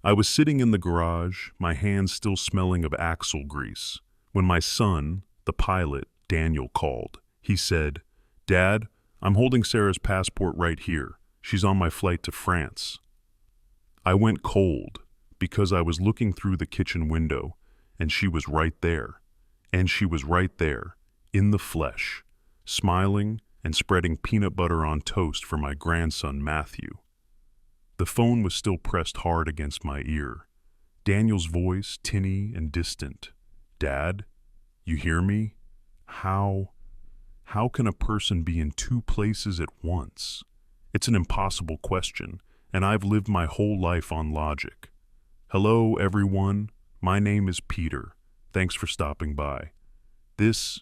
I was sitting in the garage, my hands still smelling of axle grease, when my son, the pilot, Daniel, called. He said, "Dad, I'm holding Sarah's passport right here. She's on my flight to France." I went cold because I was looking through the kitchen window, and she was right there. And she was right there, in the flesh, smiling and spreading peanut butter on toast for my grandson Matthew. The phone was still pressed hard against my ear. Daniel's voice, tinny and distant. "Dad, you hear me? How can a person be in two places at once?" It's an impossible question, and I've lived my whole life on logic. "Hello, everyone. My name is Peter. Thanks for stopping by. This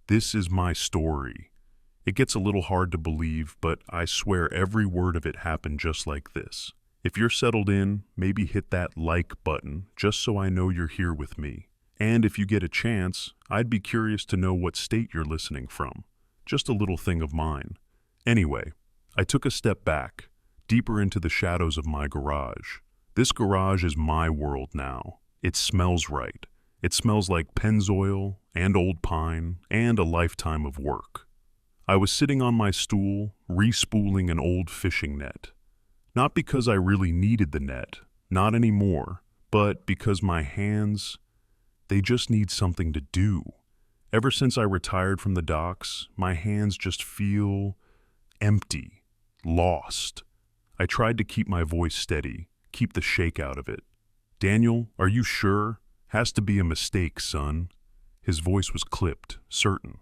is my story." It gets a little hard to believe, but I swear every word of it happened just like this. If you're settled in, maybe hit that like button, just so I know you're here with me. And if you get a chance, I'd be curious to know what state you're listening from. Just a little thing of mine. Anyway, I took a step back, deeper into the shadows of my garage. This garage is my world now. It smells right. It smells like Pennzoil and old pine and a lifetime of work. I was sitting on my stool, re-spooling an old fishing net. Not because I really needed the net, not anymore, but because my hands, they just need something to do. Ever since I retired from the docks, my hands just feel empty, lost. I tried to keep my voice steady, keep the shake out of it. "Daniel, are you sure? Has to be a mistake, son." His voice was clipped, certain.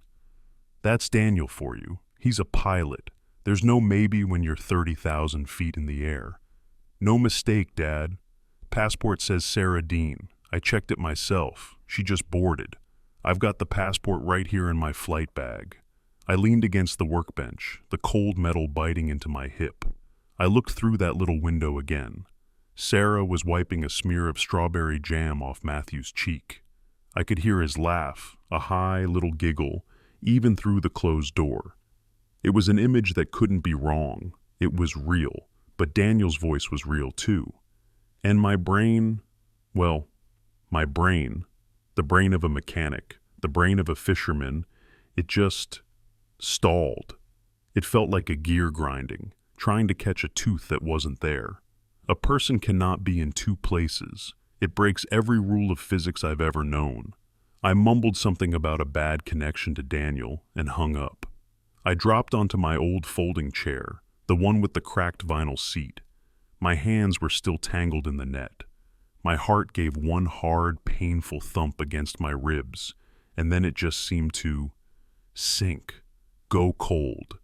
"That's Daniel for you. He's a pilot. There's no maybe when you're 30,000 feet in the air." "No mistake, Dad. Passport says Sarah Dean. I checked it myself. She just boarded. I've got the passport right here in my flight bag." I leaned against the workbench, the cold metal biting into my hip. I looked through that little window again. Sarah was wiping a smear of strawberry jam off Matthew's cheek. I could hear his laugh, a high little giggle, even through the closed door. It was an image that couldn't be wrong. It was real, but Daniel's voice was real too. And my brain, well, my brain, the brain of a mechanic, the brain of a fisherman, it just stalled. It felt like a gear grinding, trying to catch a tooth that wasn't there. A person cannot be in two places. It breaks every rule of physics I've ever known. I mumbled something about a bad connection to Daniel and hung up. I dropped onto my old folding chair, the one with the cracked vinyl seat. My hands were still tangled in the net. My heart gave one hard, painful thump against my ribs, and then it just seemed to sink, go cold.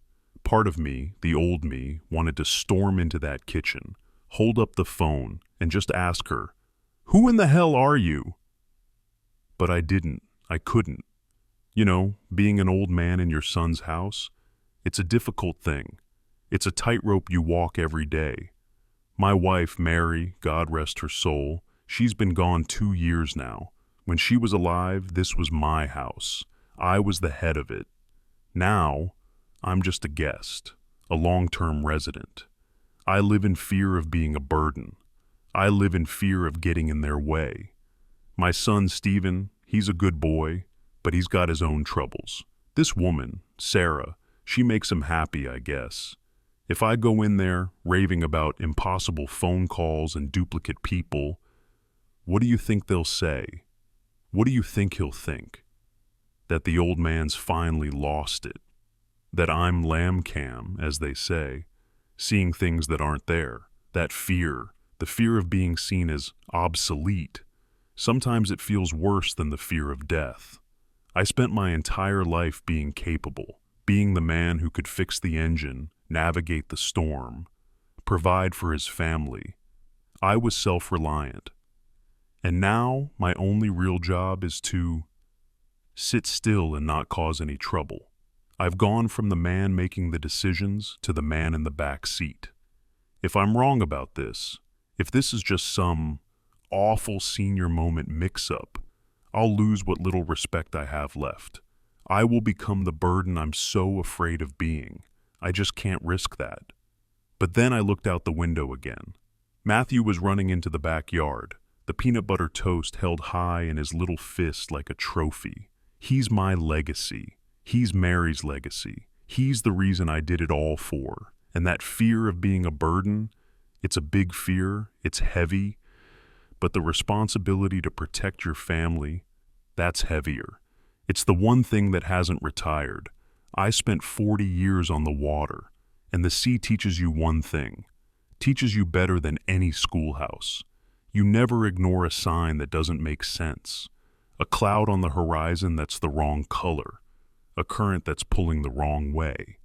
Part of me, the old me, wanted to storm into that kitchen, hold up the phone, and just ask her, "Who in the hell are you?" But I didn't. I couldn't. You know, being an old man in your son's house, it's a difficult thing. It's a tightrope you walk every day. My wife, Mary, God rest her soul, she's been gone 2 years now. When she was alive, this was my house. I was the head of it. Now, I'm just a guest, a long-term resident. I live in fear of being a burden. I live in fear of getting in their way. My son, Stephen, he's a good boy, but he's got his own troubles. This woman, Sarah, she makes him happy, I guess. If I go in there raving about impossible phone calls and duplicate people, what do you think they'll say? What do you think he'll think? That the old man's finally lost it. That I'm lamb cam, as they say, seeing things that aren't there. That fear, the fear of being seen as obsolete. Sometimes it feels worse than the fear of death. I spent my entire life being capable, being the man who could fix the engine, navigate the storm, provide for his family. I was self-reliant. And now my only real job is to sit still and not cause any trouble. I've gone from the man making the decisions to the man in the back seat. If I'm wrong about this, if this is just some awful senior moment mix-up, I'll lose what little respect I have left. I will become the burden I'm so afraid of being. I just can't risk that. But then I looked out the window again. Matthew was running into the backyard, the peanut butter toast held high in his little fist like a trophy. He's my legacy. He's Mary's legacy. He's the reason I did it all for. And that fear of being a burden, it's a big fear, it's heavy, but the responsibility to protect your family, that's heavier. It's the one thing that hasn't retired. I spent 40 years on the water, and the sea teaches you one thing, teaches you better than any schoolhouse. You never ignore a sign that doesn't make sense. A cloud on the horizon that's the wrong color. A current that's pulling the wrong way.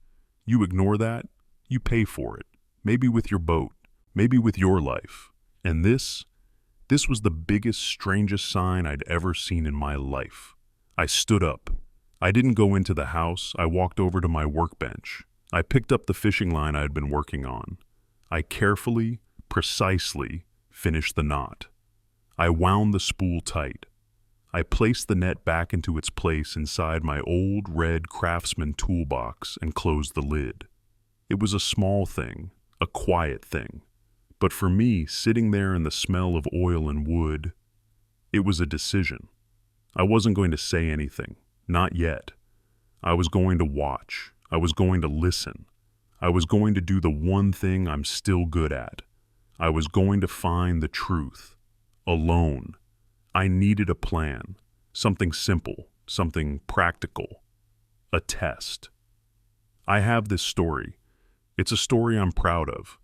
You ignore that, you pay for it. Maybe with your boat, maybe with your life. And this was the biggest, strangest sign I'd ever seen in my life. I stood up. I didn't go into the house, I walked over to my workbench. I picked up the fishing line I had been working on. I carefully, precisely finished the knot. I wound the spool tight. I placed the net back into its place inside my old red Craftsman toolbox and closed the lid. It was a small thing, a quiet thing. But for me, sitting there in the smell of oil and wood, it was a decision. I wasn't going to say anything, not yet. I was going to watch. I was going to listen. I was going to do the one thing I'm still good at. I was going to find the truth. Alone. I needed a plan. Something simple. Something practical. A test. I have this story. It's a story I'm proud of.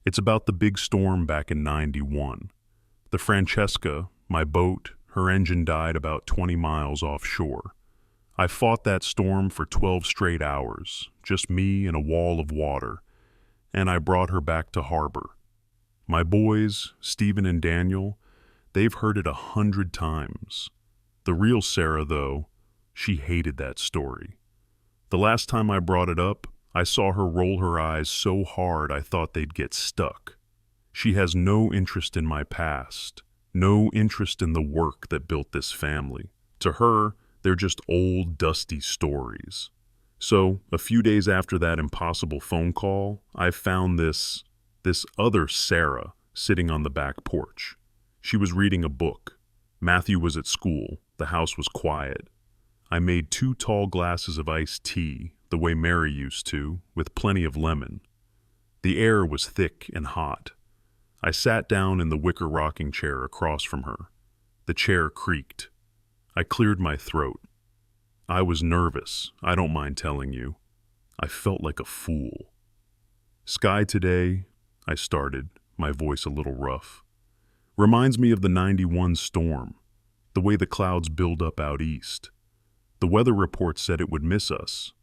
It's about the big storm back in '91. The Francesca, my boat, her engine died about 20 miles offshore. I fought that storm for 12 straight hours, just me and a wall of water, and I brought her back to harbor. My boys, Stephen and Daniel, they've heard it 100 times. The real Sarah, though, she hated that story. The last time I brought it up, I saw her roll her eyes so hard I thought they'd get stuck. She has no interest in my past, no interest in the work that built this family. To her, they're just old, dusty stories. So, a few days after that impossible phone call, I found this other Sarah sitting on the back porch. She was reading a book. Matthew was at school. The house was quiet. I made 2 tall glasses of iced tea, the way Mary used to, with plenty of lemon. The air was thick and hot. I sat down in the wicker rocking chair across from her. The chair creaked. I cleared my throat. I was nervous, I don't mind telling you. I felt like a fool. Sky today, I started, my voice a little rough. Reminds me of the '91 storm, the way the clouds build up out east. The weather report said it would miss us.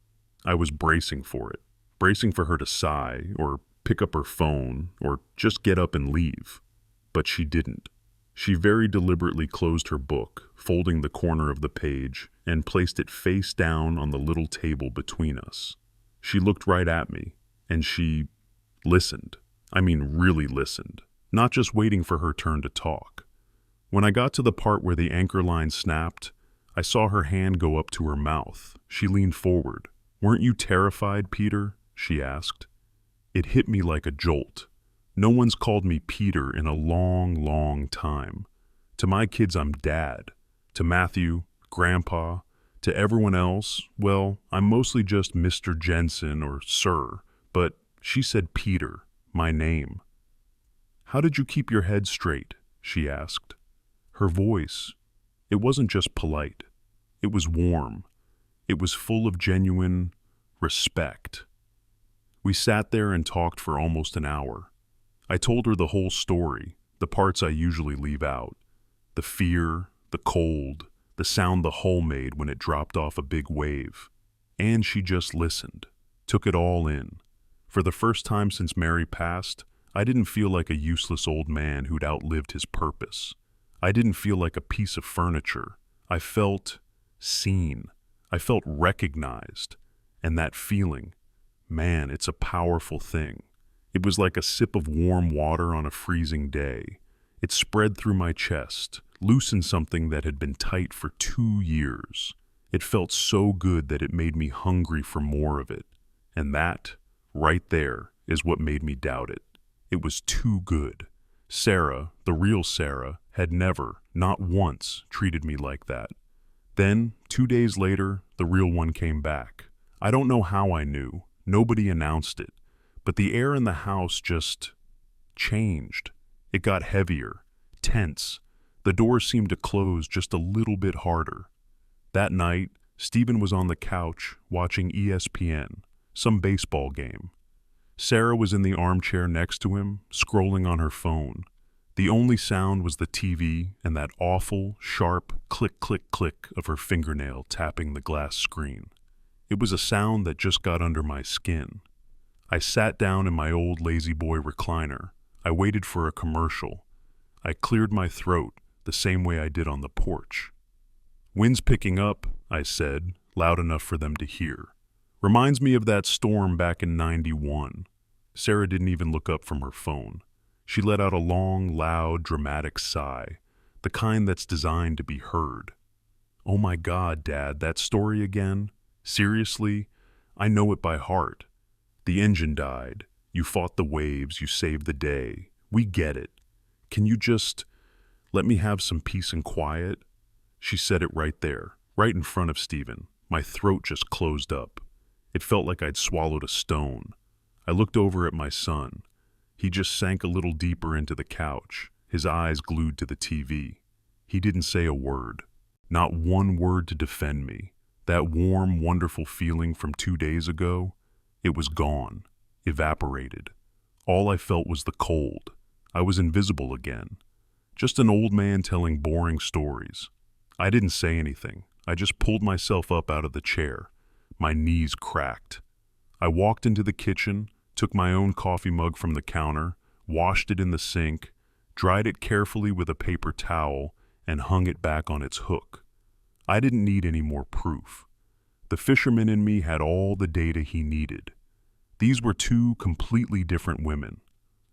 I was bracing for it, bracing for her to sigh, or pick up her phone, or just get up and leave. But she didn't. She very deliberately closed her book, folding the corner of the page, and placed it face down on the little table between us. She looked right at me, and she listened. I mean, really listened, not just waiting for her turn to talk. When I got to the part where the anchor line snapped, I saw her hand go up to her mouth. She leaned forward. "Weren't you terrified, Peter?" she asked. It hit me like a jolt. No one's called me Peter in a long, long time. To my kids, I'm Dad. To Matthew, Grandpa. To everyone else, well, I'm mostly just Mr. Jensen or Sir. But she said Peter, my name. "How did you keep your head straight?" she asked. Her voice, it wasn't just polite. It was warm. It was full of genuine respect. We sat there and talked for almost an hour. I told her the whole story, the parts I usually leave out. The fear, the cold, the sound the hull made when it dropped off a big wave. And she just listened, took it all in. For the first time since Mary passed, I didn't feel like a useless old man who'd outlived his purpose. I didn't feel like a piece of furniture. I felt seen. I felt recognized. And that feeling, man, it's a powerful thing. It was like a sip of warm water on a freezing day. It spread through my chest, loosened something that had been tight for 2 years. It felt so good that it made me hungry for more of it. And that, right there, is what made me doubt it. It was too good. Sarah, the real Sarah, had never, not once, treated me like that. Then, 2 days later, the real one came back. I don't know how I knew. Nobody announced it. But the air in the house just changed. It got heavier, tense. The doors seemed to close just a little bit harder. That night, Stephen was on the couch watching ESPN, some baseball game. Sarah was in the armchair next to him, scrolling on her phone. The only sound was the TV and that awful, sharp click, click, click of her fingernail tapping the glass screen. It was a sound that just got under my skin. I sat down in my old lazy boy recliner. I waited for a commercial. I cleared my throat the same way I did on the porch. "Wind's picking up," I said, loud enough for them to hear. "Reminds me of that storm back in '91. Sarah didn't even look up from her phone. She let out a long, loud, dramatic sigh, the kind that's designed to be heard. "Oh my God, Dad, that story again? Seriously? I know it by heart. The engine died. You fought the waves. You saved the day. We get it. Can you just let me have some peace and quiet?" She said it right there, right in front of Stephen. My throat just closed up. It felt like I'd swallowed a stone. I looked over at my son. He just sank a little deeper into the couch, his eyes glued to the TV. He didn't say a word. Not one word to defend me. That warm, wonderful feeling from 2 days ago, it was gone, evaporated. All I felt was the cold. I was invisible again. Just an old man telling boring stories. I didn't say anything. I just pulled myself up out of the chair. My knees cracked. I walked into the kitchen, took my own coffee mug from the counter, washed it in the sink, dried it carefully with a paper towel, and hung it back on its hook. I didn't need any more proof. The fisherman in me had all the data he needed. These were two completely different women.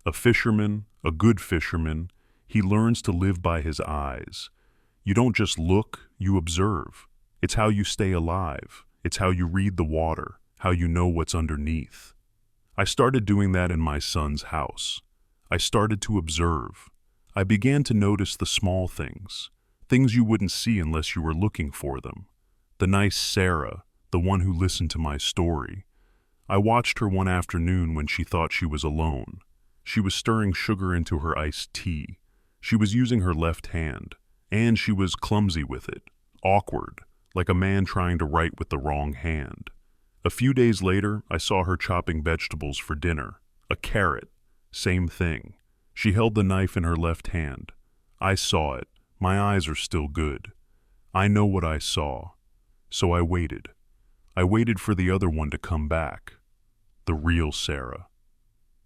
A fisherman, a good fisherman, he learns to live by his eyes. You don't just look, you observe. It's how you stay alive. It's how you read the water, how you know what's underneath. I started doing that in my son's house. I started to observe. I began to notice the small things, things you wouldn't see unless you were looking for them. The nice Sarah, the one who listened to my story. I watched her one afternoon when she thought she was alone. She was stirring sugar into her iced tea. She was using her left hand, and she was clumsy with it, awkward, like a man trying to write with the wrong hand. A few days later, I saw her chopping vegetables for dinner. A carrot, same thing. She held the knife in her left hand. I saw it. My eyes are still good. I know what I saw. So I waited. I waited for the other one to come back. The real Sarah.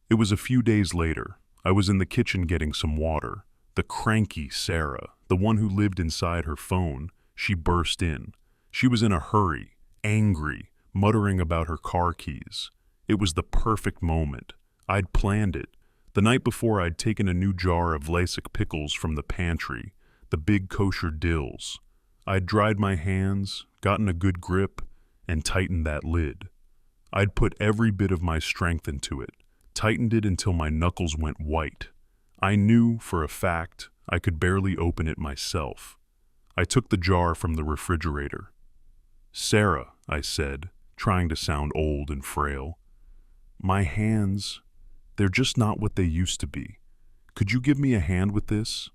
It was a few days later. I was in the kitchen getting some water. The cranky Sarah, the one who lived inside her phone, she burst in. She was in a hurry, angry, muttering about her car keys. It was the perfect moment. I'd planned it. The night before, I'd taken a new jar of Lasik pickles from the pantry, the big kosher dills. I'd dried my hands, gotten a good grip, and tightened that lid. I'd put every bit of my strength into it, tightened it until my knuckles went white. I knew, for a fact, I could barely open it myself. I took the jar from the refrigerator. "Sarah," I said, trying to sound old and frail. "My hands, they're just not what they used to be. Could you give me a hand with this?"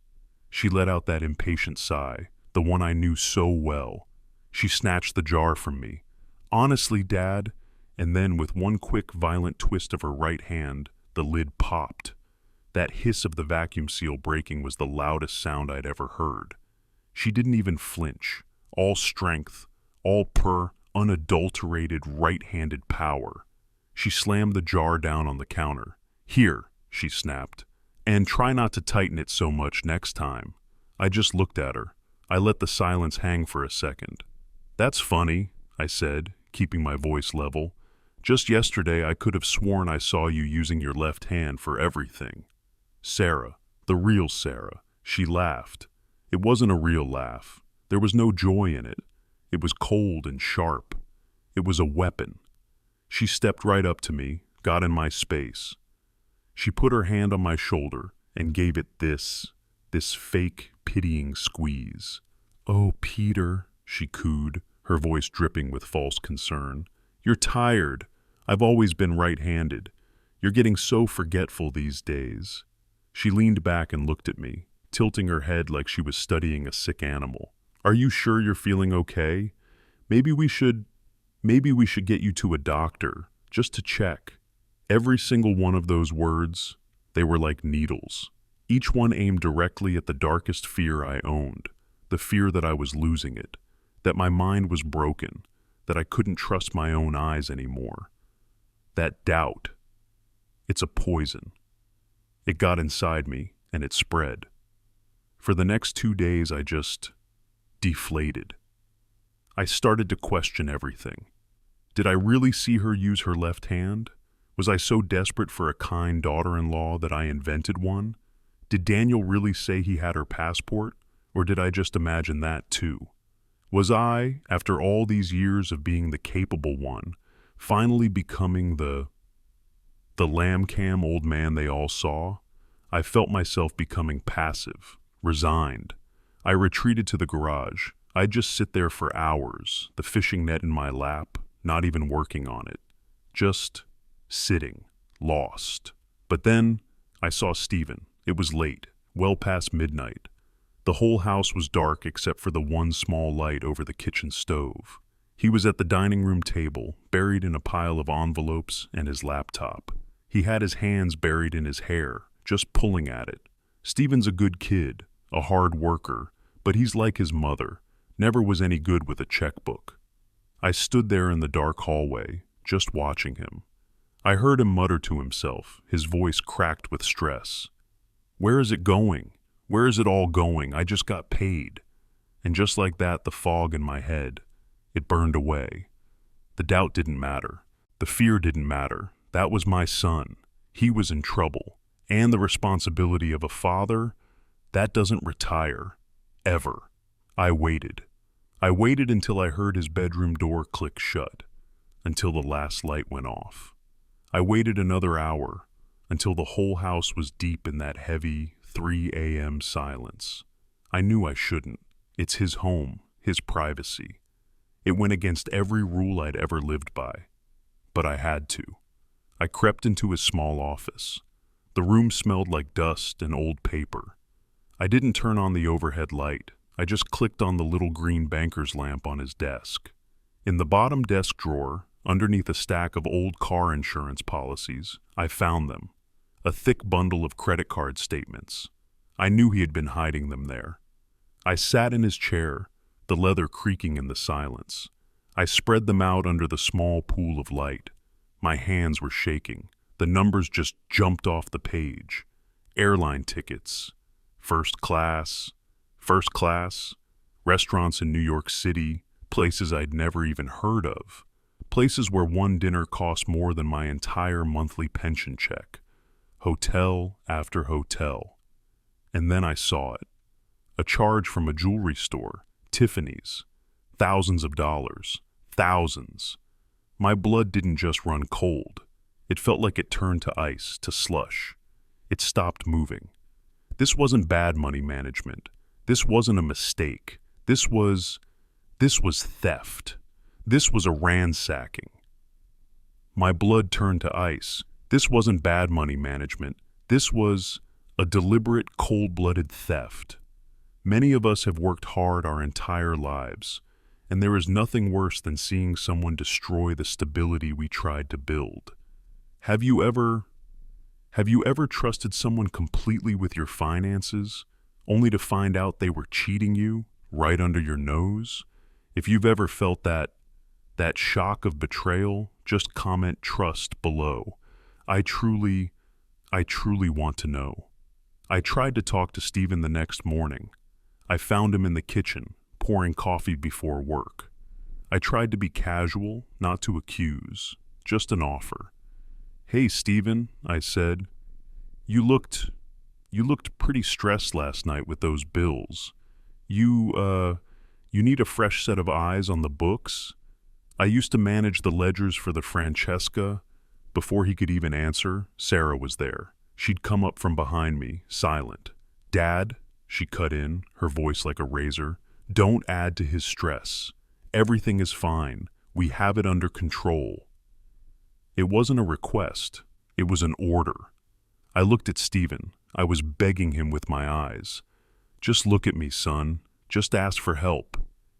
She let out that impatient sigh, the one I knew so well. She snatched the jar from me. "Honestly, Dad," and then with one quick, violent twist of her right hand, the lid popped. That hiss of the vacuum seal breaking was the loudest sound I'd ever heard. She didn't even flinch. All strength, all pure, unadulterated, right-handed power. She slammed the jar down on the counter. "Here," she snapped. "And try not to tighten it so much next time." I just looked at her. I let the silence hang for a second. "That's funny," I said, keeping my voice level. "Just yesterday I could have sworn I saw you using your left hand for everything." Sarah, the real Sarah, she laughed. It wasn't a real laugh. There was no joy in it. It was cold and sharp. It was a weapon. She stepped right up to me, got in my space. She put her hand on my shoulder, and gave it this fake, pitying squeeze. "Oh, Peter," she cooed, her voice dripping with false concern. "You're tired. I've always been right-handed. You're getting so forgetful these days." She leaned back and looked at me, tilting her head like she was studying a sick animal. "Are you sure you're feeling okay? Maybe we should get you to a doctor, just to check." Every single one of those words, they were like needles. Each one aimed directly at the darkest fear I owned, the fear that I was losing it, that my mind was broken, that I couldn't trust my own eyes anymore. That doubt, it's a poison. It got inside me, and it spread. For the next 2 days, I just deflated. I started to question everything. Did I really see her use her left hand? Was I so desperate for a kind daughter-in-law that I invented one? Did Daniel really say he had her passport, or did I just imagine that too? Was I, after all these years of being the capable one, finally becoming the lamb-cam old man they all saw? I felt myself becoming passive, resigned. I retreated to the garage. I'd just sit there for hours, the fishing net in my lap, not even working on it. Just sitting, lost. But then I saw Stephen. It was late, well past midnight. The whole house was dark except for the one small light over the kitchen stove. He was at the dining room table, buried in a pile of envelopes and his laptop. He had his hands buried in his hair, just pulling at it. Stephen's a good kid, a hard worker, but he's like his mother, never was any good with a checkbook. I stood there in the dark hallway, just watching him. I heard him mutter to himself, his voice cracked with stress. "Where is it going? Where is it all going? I just got paid." And just like that, the fog in my head, it burned away. The doubt didn't matter. The fear didn't matter. That was my son. He was in trouble. And the responsibility of a father, that doesn't retire. Ever. I waited. I waited until I heard his bedroom door click shut, until the last light went off. I waited another hour, until the whole house was deep in that heavy 3 a.m. silence. I knew I shouldn't. It's his home, his privacy. It went against every rule I'd ever lived by. But I had to. I crept into his small office. The room smelled like dust and old paper. I didn't turn on the overhead light. I just clicked on the little green banker's lamp on his desk. In the bottom desk drawer, underneath a stack of old car insurance policies, I found them. A thick bundle of credit card statements. I knew he had been hiding them there. I sat in his chair, the leather creaking in the silence. I spread them out under the small pool of light. My hands were shaking. The numbers just jumped off the page. Airline tickets. First class, restaurants in New York City, places I'd never even heard of. Places where one dinner cost more than my entire monthly pension check. Hotel after hotel. And then I saw it. A charge from a jewelry store, Tiffany's. Thousands of dollars. Thousands. My blood didn't just run cold. It felt like it turned to ice, to slush. It stopped moving. This wasn't bad money management. This wasn't a mistake. This was theft. This was a ransacking. My blood turned to ice. This wasn't bad money management. This was a deliberate, cold-blooded theft. Many of us have worked hard our entire lives, and there is nothing worse than seeing someone destroy the stability we tried to build. Have you ever trusted someone completely with your finances, only to find out they were cheating you right under your nose? If you've ever felt that shock of betrayal, just comment trust below. I truly want to know. I tried to talk to Stephen the next morning. I found him in the kitchen, pouring coffee before work. I tried to be casual, not to accuse, just an offer. "Hey, Stephen," I said. You looked pretty stressed last night with those bills. You need a fresh set of eyes on the books? I used to manage the ledgers for the Francesca." Before he could even answer, Sarah was there. She'd come up from behind me, silent. "Dad," she cut in, her voice like a razor, "don't add to his stress. Everything is fine. We have it under control." It wasn't a request. It was an order. I looked at Stephen. I was begging him with my eyes. "Just look at me, son. Just ask for help."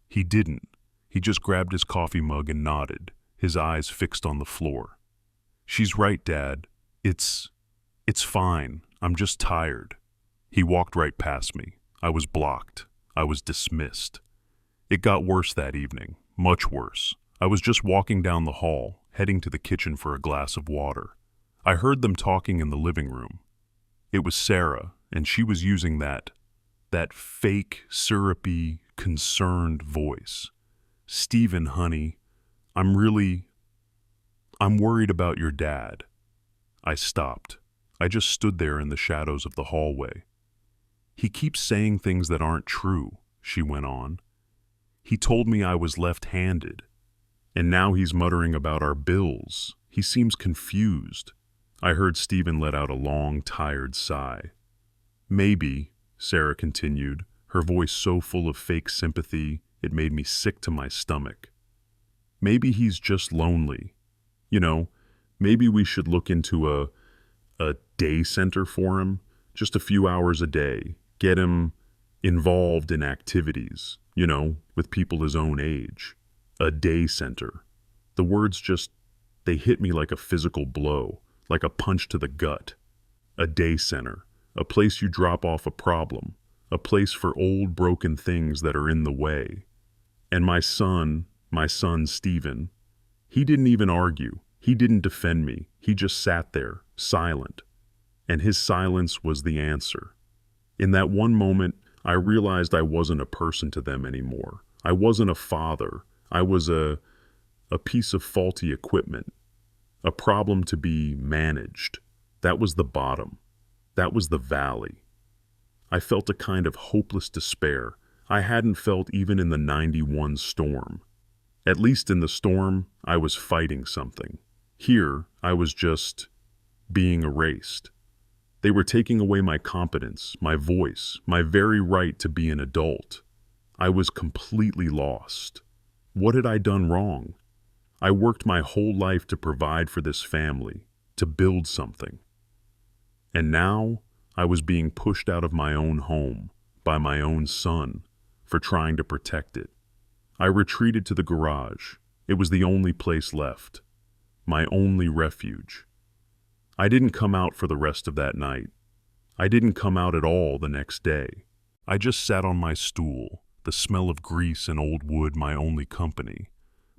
He didn't. He just grabbed his coffee mug and nodded, his eyes fixed on the floor. "She's right, Dad. It's fine. I'm just tired." He walked right past me. I was blocked. I was dismissed. It got worse that evening, much worse. I was just walking down the hall, heading to the kitchen for a glass of water. I heard them talking in the living room. It was Sarah, and she was using that fake, syrupy, concerned voice. "Stephen, honey, I'm worried about your dad." I stopped. I just stood there in the shadows of the hallway. "He keeps saying things that aren't true," she went on. "He told me I was left-handed. And now he's muttering about our bills. He seems confused." I heard Stephen let out a long, tired sigh. "Maybe," Sarah continued, her voice so full of fake sympathy it made me sick to my stomach. "Maybe he's just lonely. Maybe we should look into a day center for him, just a few hours a day, get him involved in activities, with people his own age. A day center." The words they hit me like a physical blow, like a punch to the gut. A day center, a place you drop off a problem, a place for old broken things that are in the way. And my son Stephen, he didn't even argue. He didn't defend me. He just sat there, silent. And his silence was the answer. In that one moment, I realized I wasn't a person to them anymore. I wasn't a father. I was a piece of faulty equipment, a problem to be managed. That was the bottom. That was the valley. I felt a kind of hopeless despair I hadn't felt even in the '91 storm. At least in the storm, I was fighting something. Here, I was just being erased. They were taking away my competence, my voice, my very right to be an adult. I was completely lost. What had I done wrong? I worked my whole life to provide for this family, to build something. And now, I was being pushed out of my own home, by my own son, for trying to protect it. I retreated to the garage. It was the only place left. My only refuge. I didn't come out for the rest of that night. I didn't come out at all the next day. I just sat on my stool, the smell of grease and old wood my only company.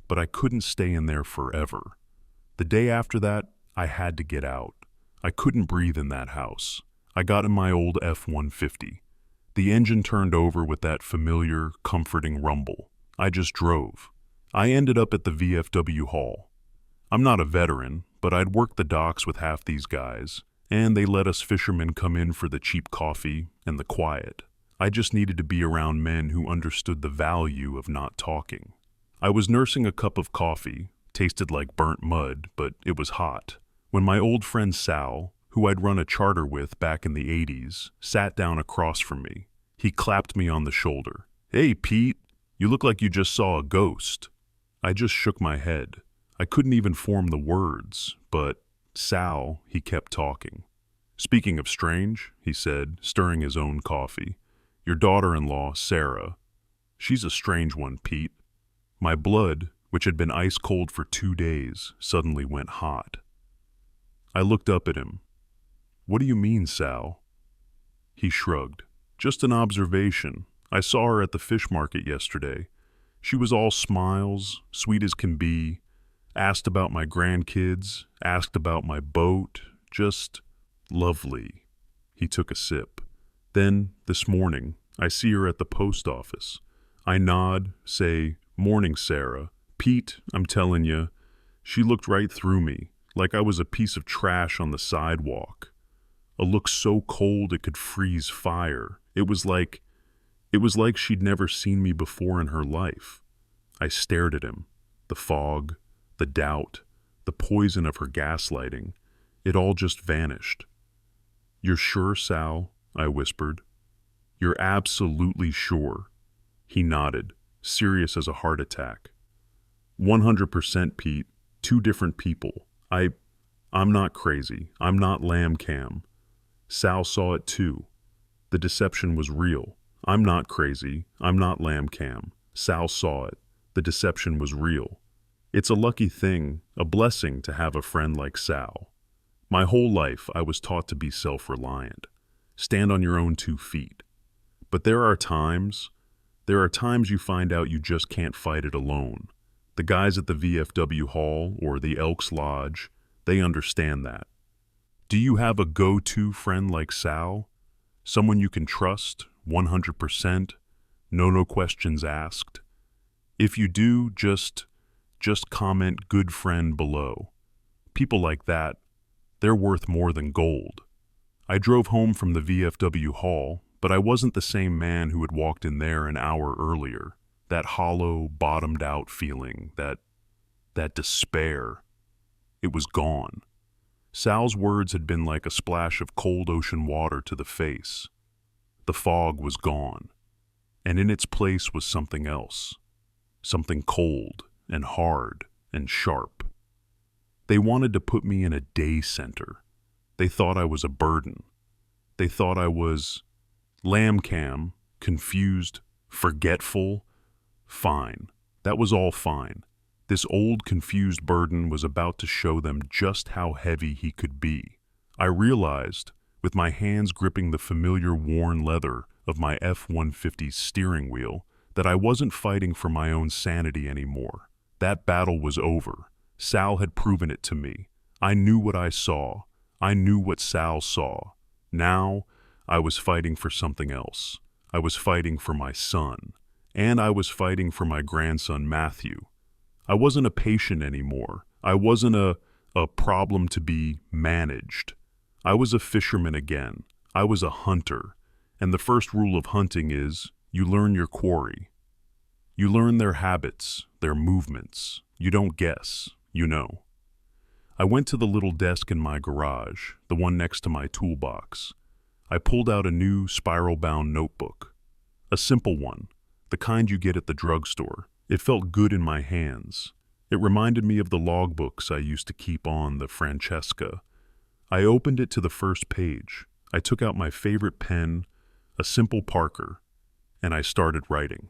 But I couldn't stay in there forever. The day after that, I had to get out. I couldn't breathe in that house. I got in my old F-150. The engine turned over with that familiar, comforting rumble. I just drove. I ended up at the VFW hall. I'm not a veteran, but I'd worked the docks with half these guys, and they let us fishermen come in for the cheap coffee and the quiet. I just needed to be around men who understood the value of not talking. I was nursing a cup of coffee, tasted like burnt mud, but it was hot, when my old friend Sal, who I'd run a charter with back in the '80s, sat down across from me. He clapped me on the shoulder. "Hey, Pete, you look like you just saw a ghost." I just shook my head. I couldn't even form the words, but Sal, he kept talking. "Speaking of strange," he said, stirring his own coffee, "your daughter-in-law, Sarah, she's a strange one, Pete." My blood, which had been ice cold for 2 days, suddenly went hot. I looked up at him. "What do you mean, Sal?" He shrugged. "Just an observation. I saw her at the fish market yesterday. She was all smiles, sweet as can be, asked about my grandkids, asked about my boat, just lovely." He took a sip. "Then, this morning, I see her at the post office. I nod, say, 'Morning, Sarah.' Pete, I'm telling you, she looked right through me, like I was a piece of trash on the sidewalk. A look so cold it could freeze fire. It was like she'd never seen me before in her life." I stared at him. The fog, the doubt, the poison of her gaslighting, it all just vanished. "You're sure, Sal?" I whispered. "You're absolutely sure?" He nodded, serious as a heart attack. 100%, Pete. Two different people. I'm not crazy. I'm not lamb cam. Sal saw it too. The deception was real. I'm not crazy. I'm not lamb cam. Sal saw it. The deception was real. It's a lucky thing, a blessing to have a friend like Sal. My whole life I was taught to be self-reliant. Stand on your own 2 feet. But there are times you find out you just can't fight it alone. The guys at the VFW Hall or the Elks Lodge, they understand that. Do you have a go-to friend like Sal? Someone you can trust, 100%, no questions asked? If you do, just comment "good friend" below. People like that, they're worth more than gold. I drove home from the VFW Hall, but I wasn't the same man who had walked in there an hour earlier. That hollow, bottomed-out feeling, that despair, it was gone. Sal's words had been like a splash of cold ocean water to the face. The fog was gone, and in its place was something else, something cold and hard and sharp. They wanted to put me in a day center. They thought I was a burden. They thought I was lamb cam, confused, forgetful. Fine. That was all fine. This old, confused burden was about to show them just how heavy he could be. I realized, with my hands gripping the familiar worn leather of my F-150's steering wheel, that I wasn't fighting for my own sanity anymore. That battle was over. Sal had proven it to me. I knew what I saw. I knew what Sal saw. Now, I was fighting for something else. I was fighting for my son. And I was fighting for my grandson, Matthew. I wasn't a patient anymore. I wasn't a problem to be managed. I was a fisherman again. I was a hunter. And the first rule of hunting is, you learn your quarry. You learn their habits, their movements. You don't guess, you know. I went to the little desk in my garage, the one next to my toolbox. I pulled out a new spiral-bound notebook. A simple one. The kind you get at the drugstore. It felt good in my hands. It reminded me of the logbooks I used to keep on the Francesca. I opened it to the first page. I took out my favorite pen, a simple Parker, and I started writing.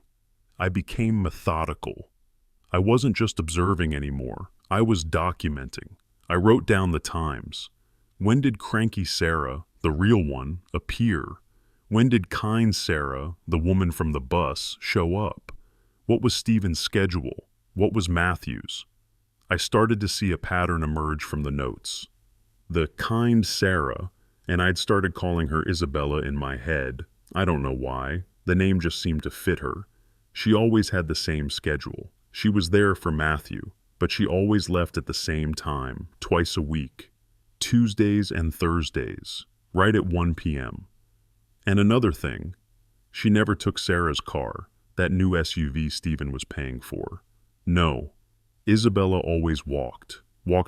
I became methodical. I wasn't just observing anymore. I was documenting. I wrote down the times. When did cranky Sarah, the real one, appear? When did kind Sarah, the woman from the bus, show up? What was Stephen's schedule? What was Matthew's? I started to see a pattern emerge from the notes. The kind Sarah, and I'd started calling her Isabella in my head. I don't know why. The name just seemed to fit her. She always had the same schedule. She was there for Matthew, but she always left at the same time, twice a week. Tuesdays and Thursdays, right at 1 p.m. And another thing, she never took Sarah's car, that new SUV Stephen was paying for. No, Isabella always walked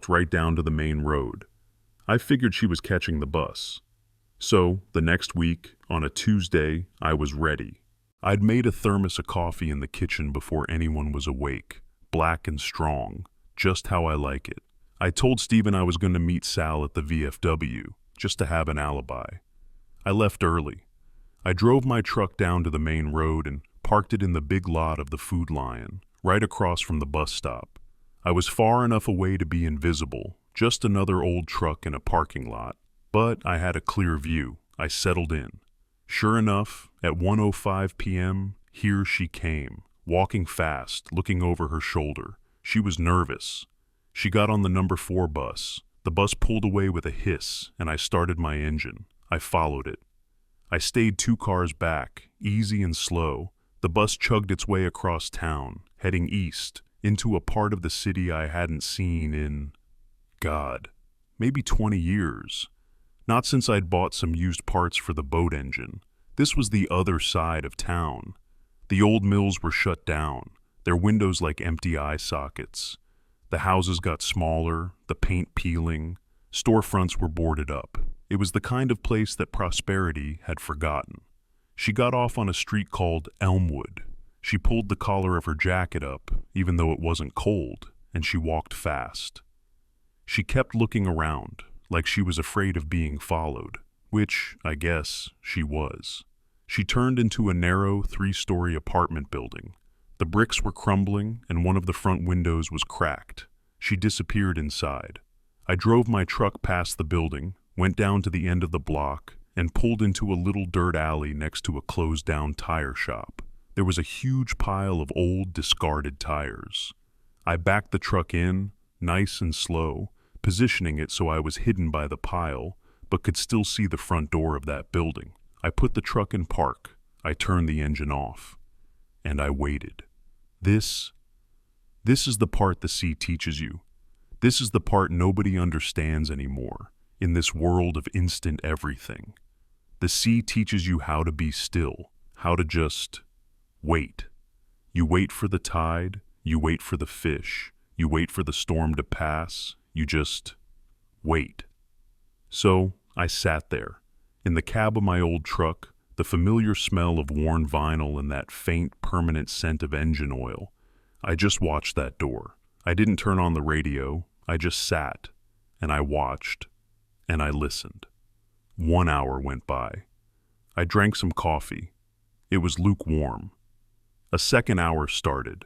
right down to the main road. I figured she was catching the bus. So, the next week, on a Tuesday, I was ready. I'd made a thermos of coffee in the kitchen before anyone was awake, black and strong, just how I like it. I told Stephen I was going to meet Sal at the VFW, just to have an alibi. I left early. I drove my truck down to the main road and parked it in the big lot of the Food Lion, right across from the bus stop. I was far enough away to be invisible, just another old truck in a parking lot, but I had a clear view. I settled in. Sure enough, at 1:05 p.m., here she came, walking fast, looking over her shoulder. She was nervous. She got on the number 4 bus. The bus pulled away with a hiss, and I started my engine. I followed it. I stayed 2 cars back, easy and slow. The bus chugged its way across town, heading east, into a part of the city I hadn't seen in, God, maybe 20 years. Not since I'd bought some used parts for the boat engine. This was the other side of town. The old mills were shut down, their windows like empty eye sockets. The houses got smaller, the paint peeling, storefronts were boarded up. It was the kind of place that prosperity had forgotten. She got off on a street called Elmwood. She pulled the collar of her jacket up, even though it wasn't cold, and she walked fast. She kept looking around, like she was afraid of being followed, which, I guess, she was. She turned into a narrow, 3-story apartment building. The bricks were crumbling, and one of the front windows was cracked. She disappeared inside. I drove my truck past the building, went down to the end of the block, and pulled into a little dirt alley next to a closed-down tire shop. There was a huge pile of old, discarded tires. I backed the truck in, nice and slow, positioning it so I was hidden by the pile, but could still see the front door of that building. I put the truck in park. I turned the engine off. And I waited. This is the part the sea teaches you. This is the part nobody understands anymore, in this world of instant everything. The sea teaches you how to be still, how to just wait. You wait for the tide, you wait for the fish, you wait for the storm to pass, you just wait. So I sat there, in the cab of my old truck, the familiar smell of worn vinyl and that faint, permanent scent of engine oil. I just watched that door. I didn't turn on the radio, I just sat, and I watched, and I listened. 1 hour went by. I drank some coffee. It was lukewarm. A second hour started.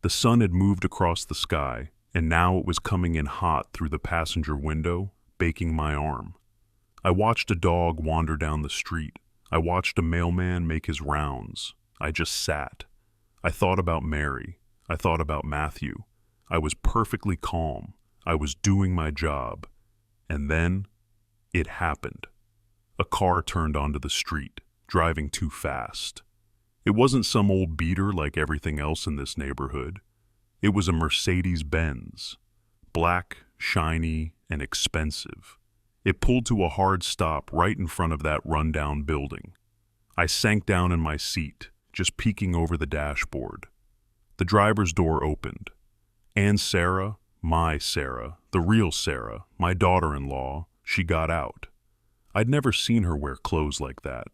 The sun had moved across the sky, and now it was coming in hot through the passenger window, baking my arm. I watched a dog wander down the street. I watched a mailman make his rounds. I just sat. I thought about Mary. I thought about Matthew. I was perfectly calm. I was doing my job. And then, it happened. A car turned onto the street, driving too fast. It wasn't some old beater like everything else in this neighborhood. It was a Mercedes-Benz. Black, shiny, and expensive. It pulled to a hard stop right in front of that rundown building. I sank down in my seat, just peeking over the dashboard. The driver's door opened. And Sarah, my Sarah, the real Sarah, my daughter-in-law, she got out. I'd never seen her wear clothes like that.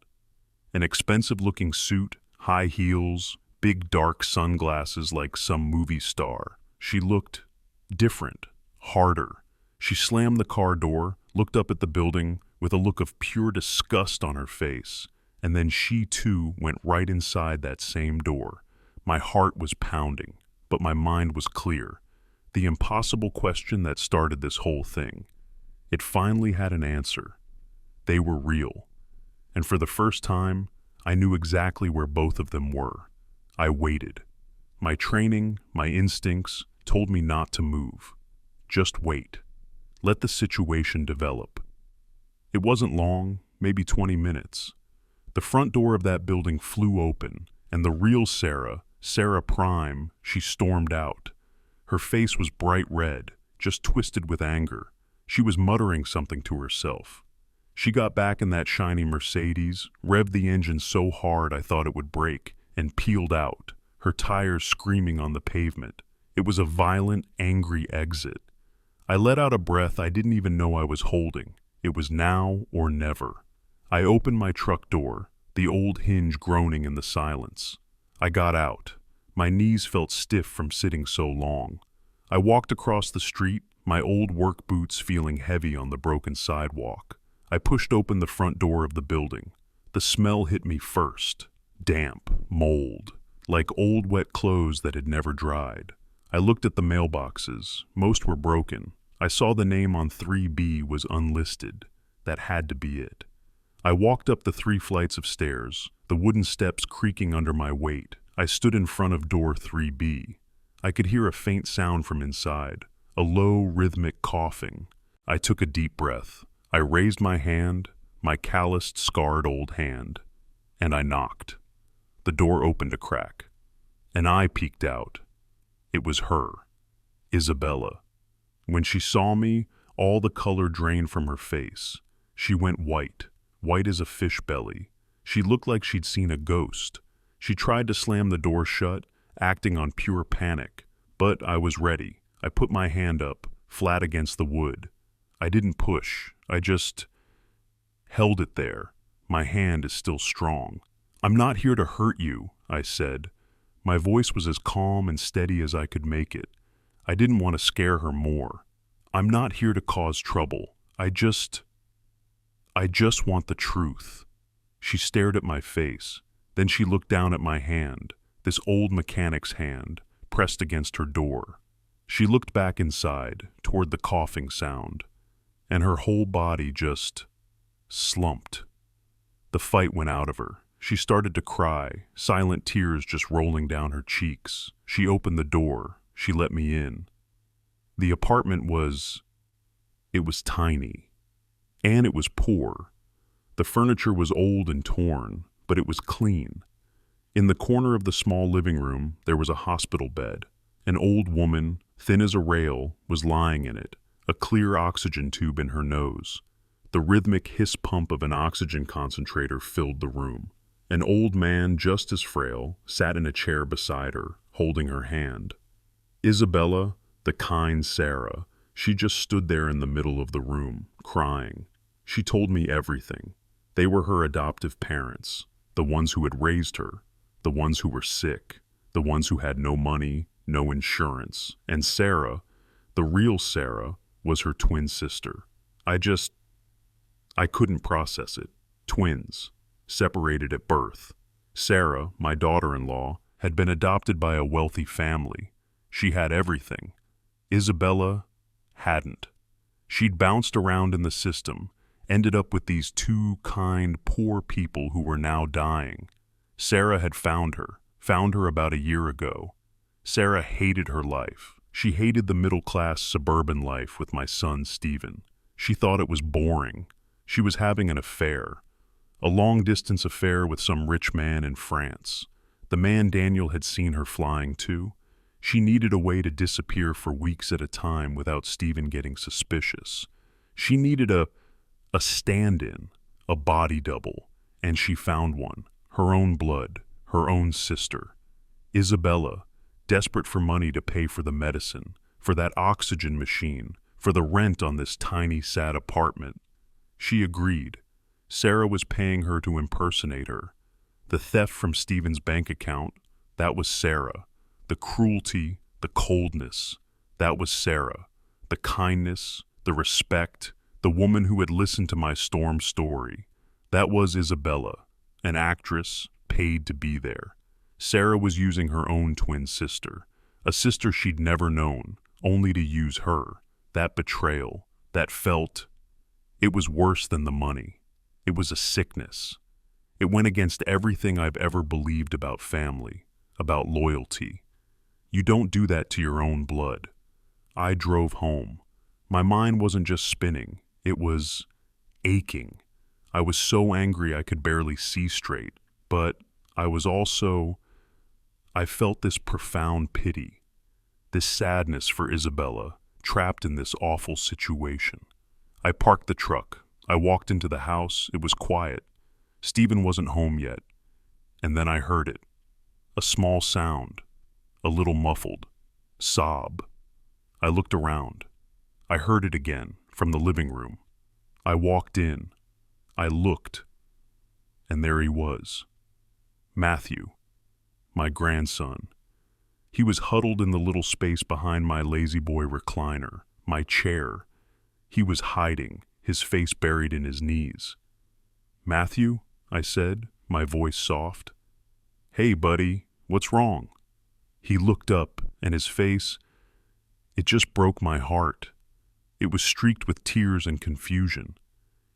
An expensive-looking suit, high heels, big dark sunglasses like some movie star. She looked different, harder. She slammed the car door, looked up at the building with a look of pure disgust on her face, and then she too went right inside that same door. My heart was pounding, but my mind was clear. The impossible question that started this whole thing. It finally had an answer. They were real. And for the first time, I knew exactly where both of them were. I waited. My training, my instincts, told me not to move. Just wait. Let the situation develop. It wasn't long, maybe 20 minutes. The front door of that building flew open, and the real Sarah, Sarah Prime, she stormed out. Her face was bright red, just twisted with anger. She was muttering something to herself. She got back in that shiny Mercedes, revved the engine so hard I thought it would break, and peeled out, her tires screaming on the pavement. It was a violent, angry exit. I let out a breath I didn't even know I was holding. It was now or never. I opened my truck door, the old hinge groaning in the silence. I got out. My knees felt stiff from sitting so long. I walked across the street, my old work boots feeling heavy on the broken sidewalk. I pushed open the front door of the building. The smell hit me first. Damp, mold, like old wet clothes that had never dried. I looked at the mailboxes. Most were broken. I saw the name on 3B was unlisted. That had to be it. I walked up the 3 flights of stairs, the wooden steps creaking under my weight. I stood in front of door 3B. I could hear a faint sound from inside, a low, rhythmic coughing. I took a deep breath. I raised my hand, my calloused, scarred old hand, and I knocked. The door opened a crack. An eye peeked out. It was her, Isabella. When she saw me, all the color drained from her face. She went white, white as a fish belly. She looked like she'd seen a ghost. She tried to slam the door shut, acting on pure panic, but I was ready. I put my hand up, flat against the wood. I didn't push. I just held it there. My hand is still strong. "I'm not here to hurt you," I said. My voice was as calm and steady as I could make it. I didn't want to scare her more. "I'm not here to cause trouble. I just want the truth." She stared at my face. Then she looked down at my hand, this old mechanic's hand, pressed against her door. She looked back inside, toward the coughing sound, and her whole body just slumped. The fight went out of her. She started to cry, silent tears just rolling down her cheeks. She opened the door. She let me in. The apartment was tiny. And it was poor. The furniture was old and torn, but it was clean. In the corner of the small living room, there was a hospital bed. An old woman, thin as a rail, was lying in it, a clear oxygen tube in her nose. The rhythmic hiss pump of an oxygen concentrator filled the room. An old man, just as frail, sat in a chair beside her, holding her hand. Isabella, the kind Sarah, she just stood there in the middle of the room, crying. She told me everything. They were her adoptive parents, the ones who had raised her, the ones who were sick, the ones who had no money, no insurance. And Sarah, the real Sarah, was her twin sister. I couldn't process it. Twins, separated at birth. Sarah, my daughter-in-law, had been adopted by a wealthy family. She had everything. Isabella hadn't. She'd bounced around in the system, ended up with these two kind, poor people who were now dying. Sarah had found her about a year ago. Sarah hated her life. She hated the middle-class suburban life with my son Stephen. She thought it was boring. She was having an affair, a long-distance affair with some rich man in France. The man Daniel had seen her flying to. She needed a way to disappear for weeks at a time without Stephen getting suspicious. She needed a stand-in, a body double, and she found one. Her own blood, her own sister. Isabella, desperate for money to pay for the medicine, for that oxygen machine, for the rent on this tiny, sad apartment. She agreed. Sarah was paying her to impersonate her. The theft from Stephen's bank account, that was Sarah. The cruelty, the coldness, that was Sarah. The kindness, the respect, the woman who had listened to my storm story, that was Isabella, an actress paid to be there. Sarah was using her own twin sister, a sister she'd never known, only to use her. That betrayal, that felt, it was worse than the money. It was a sickness. It went against everything I've ever believed about family, about loyalty. You don't do that to your own blood. I drove home. My mind wasn't just spinning, it was aching. I was so angry I could barely see straight, but I felt this profound pity, this sadness for Isabella, trapped in this awful situation. I parked the truck. I walked into the house. It was quiet. Stephen wasn't home yet. And then I heard it. A small sound, a little muffled, sob. I looked around. I heard it again, from the living room. I walked in. I looked. And there he was. Matthew, my grandson. He was huddled in the little space behind my lazy boy recliner, my chair. He was hiding, his face buried in his knees. "Matthew," I said, my voice soft. "Hey, buddy, what's wrong?" He looked up, and his face, it just broke my heart. It was streaked with tears and confusion.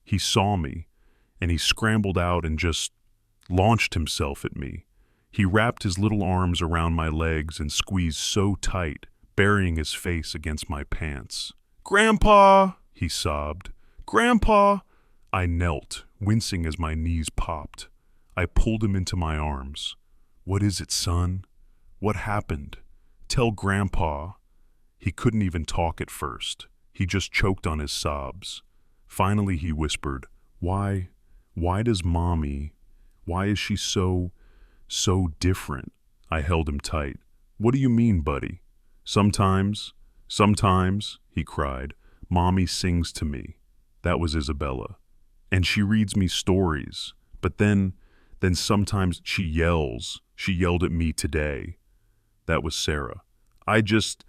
He saw me, and he scrambled out and just launched himself at me. He wrapped his little arms around my legs and squeezed so tight, burying his face against my pants. "Grandpa!" he sobbed. "Grandpa!" I knelt, wincing as my knees popped. I pulled him into my arms. "What is it, son? What happened? Tell Grandpa." He couldn't even talk at first. He just choked on his sobs. Finally he whispered, Why does Mommy, why is she so different?" I held him tight. "What do you mean, buddy?" Sometimes, he cried, Mommy sings to me." That was Isabella. and she reads me stories, but then sometimes she yells. She yelled at me today. That was Sarah. I just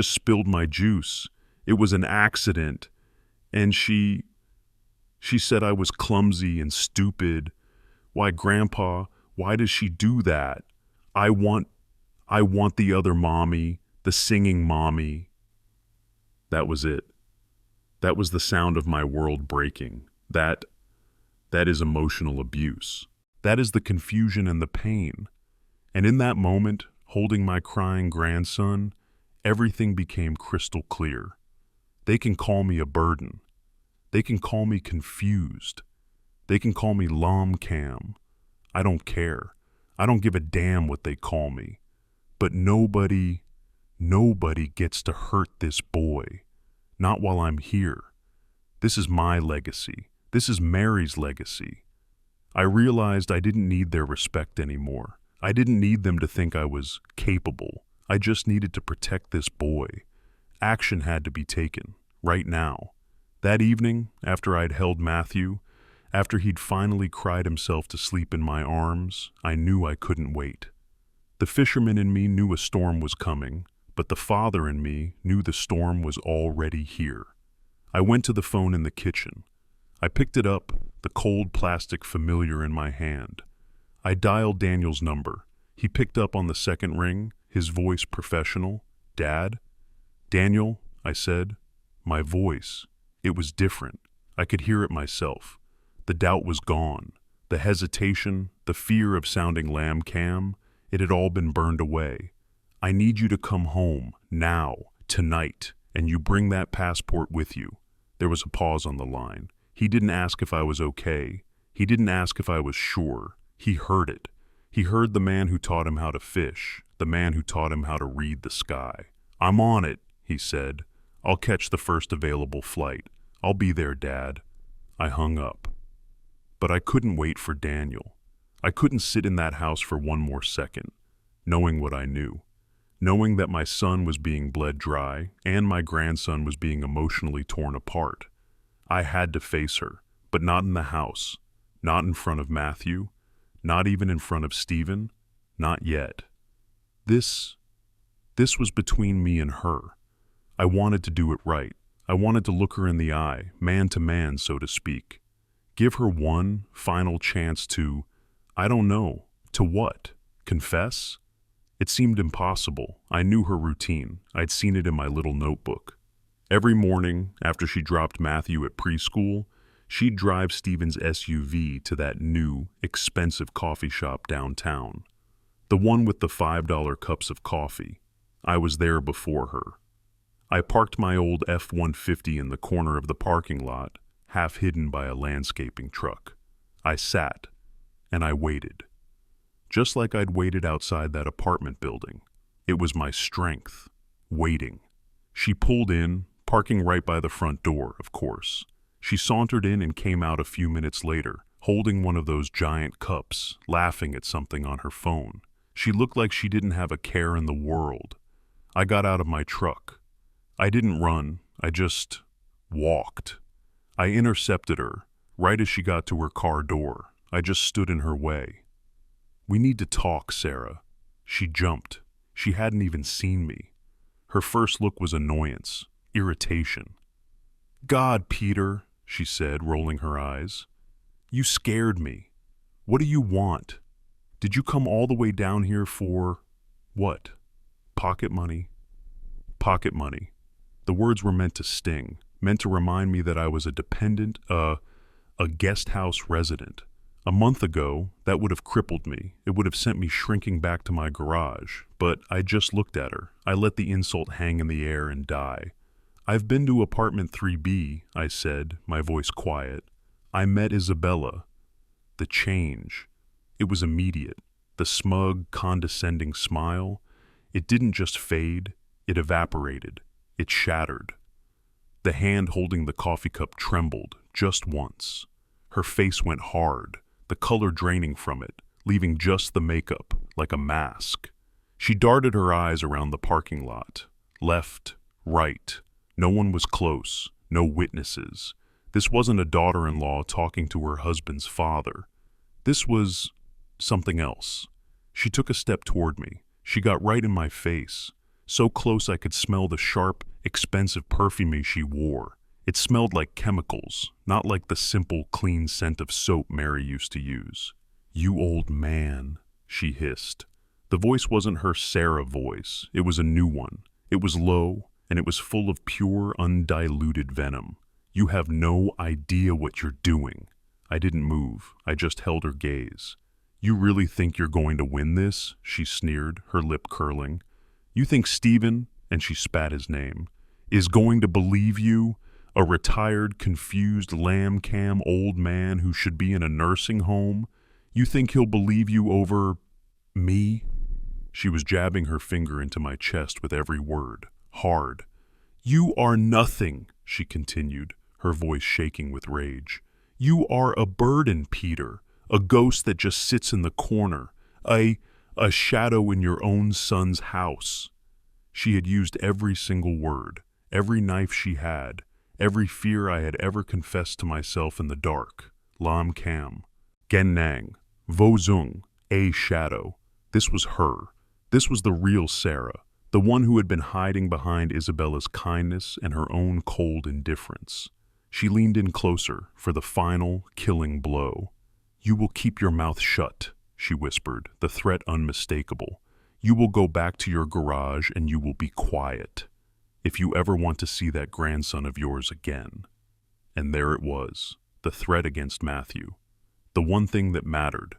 spilled my juice. It was an accident. And she said I was clumsy and stupid. Why, Grandpa, why does she do that? I want the other mommy, the singing mommy. That was it. That was the sound of my world breaking. That is emotional abuse. That is the confusion and the pain. And in that moment, holding my crying grandson, everything became crystal clear. They can call me a burden. They can call me confused. They can call me lom-cam. I don't care. I don't give a damn what they call me. But nobody gets to hurt this boy. Not while I'm here. This is my legacy. This is Mary's legacy. I realized I didn't need their respect anymore. I didn't need them to think I was capable. I just needed to protect this boy. Action had to be taken, right now. That evening, after I'd held Matthew, after he'd finally cried himself to sleep in my arms, I knew I couldn't wait. The fisherman in me knew a storm was coming, but the father in me knew the storm was already here. I went to the phone in the kitchen. I picked it up, the cold plastic familiar in my hand. I dialed Daniel's number. He picked up on the second ring, his voice professional. Dad? Daniel, I said. My voice. It was different. I could hear it myself. The doubt was gone. The hesitation, the fear of sounding lamb-cam, it had all been burned away. I need you to come home, now, tonight, and you bring that passport with you. There was a pause on the line. He didn't ask if I was okay. He didn't ask if I was sure. He heard it. He heard the man who taught him how to fish, the man who taught him how to read the sky. I'm on it, he said. I'll catch the first available flight. I'll be there, Dad. I hung up. But I couldn't wait for Daniel. I couldn't sit in that house for one more second, knowing what I knew. Knowing that my son was being bled dry and my grandson was being emotionally torn apart. I had to face her, but not in the house, not in front of Matthew, not even in front of Stephen, not yet. This was between me and her. I wanted to do it right. I wanted to look her in the eye, man to man, so to speak. Give her one final chance to, I don't know, to what? Confess? It seemed impossible. I knew her routine. I'd seen it in my little notebook. Every morning, after she dropped Matthew at preschool, she'd drive Stephen's SUV to that new, expensive coffee shop downtown. The one with the $5 cups of coffee. I was there before her. I parked my old F-150 in the corner of the parking lot, half hidden by a landscaping truck. I sat, and I waited. Just like I'd waited outside that apartment building. It was my strength, waiting. She pulled in, parking right by the front door, of course. She sauntered in and came out a few minutes later, holding one of those giant cups, laughing at something on her phone. She looked like she didn't have a care in the world. I got out of my truck. I didn't run, I just walked. I intercepted her, right as she got to her car door. I just stood in her way. We need to talk, Sarah. She jumped. She hadn't even seen me. Her first look was annoyance, irritation. God, Peter, she said, rolling her eyes. You scared me. What do you want? Did you come all the way down here for what? Pocket money? Pocket money. The words were meant to sting, meant to remind me that I was a dependent, a guest house resident. A month ago, that would have crippled me. It would have sent me shrinking back to my garage. But I just looked at her. I let the insult hang in the air and die. I've been to apartment 3B, I said, my voice quiet. I met Isabella. The change. It was immediate. The smug, condescending smile. It didn't just fade. It evaporated. It shattered. The hand holding the coffee cup trembled, just once. Her face went hard, the color draining from it, leaving just the makeup, like a mask. She darted her eyes around the parking lot. Left, right. No one was close, no witnesses. This wasn't a daughter-in-law talking to her husband's father. This was something else. She took a step toward me. She got right in my face, so close I could smell the sharp, expensive perfume she wore. It smelled like chemicals, not like the simple, clean scent of soap Mary used to use. "You old man," she hissed. The voice wasn't her Sarah voice. It was a new one. It was low, and it was full of pure, undiluted venom. "You have no idea what you're doing." I didn't move. I just held her gaze. "You really think you're going to win this?" she sneered, her lip curling. "You think Stephen," and she spat his name, "is going to believe you? A retired, confused, lamb-cam old man who should be in a nursing home? You think he'll believe you over me?" She was jabbing her finger into my chest with every word, hard. "You are nothing," she continued, her voice shaking with rage. "You are a burden, Peter, a ghost that just sits in the corner, a shadow in your own son's house." She had used every single word, every knife she had, every fear I had ever confessed to myself in the dark. Lam Cam, Genang, Vozung, a shadow. This was her. This was the real Sarah, the one who had been hiding behind Isabella's kindness and her own cold indifference. She leaned in closer for the final, killing blow. "You will keep your mouth shut," she whispered, the threat unmistakable. "You will go back to your garage and you will be quiet. If you ever want to see that grandson of yours again." And there it was, the threat against Matthew. The one thing that mattered.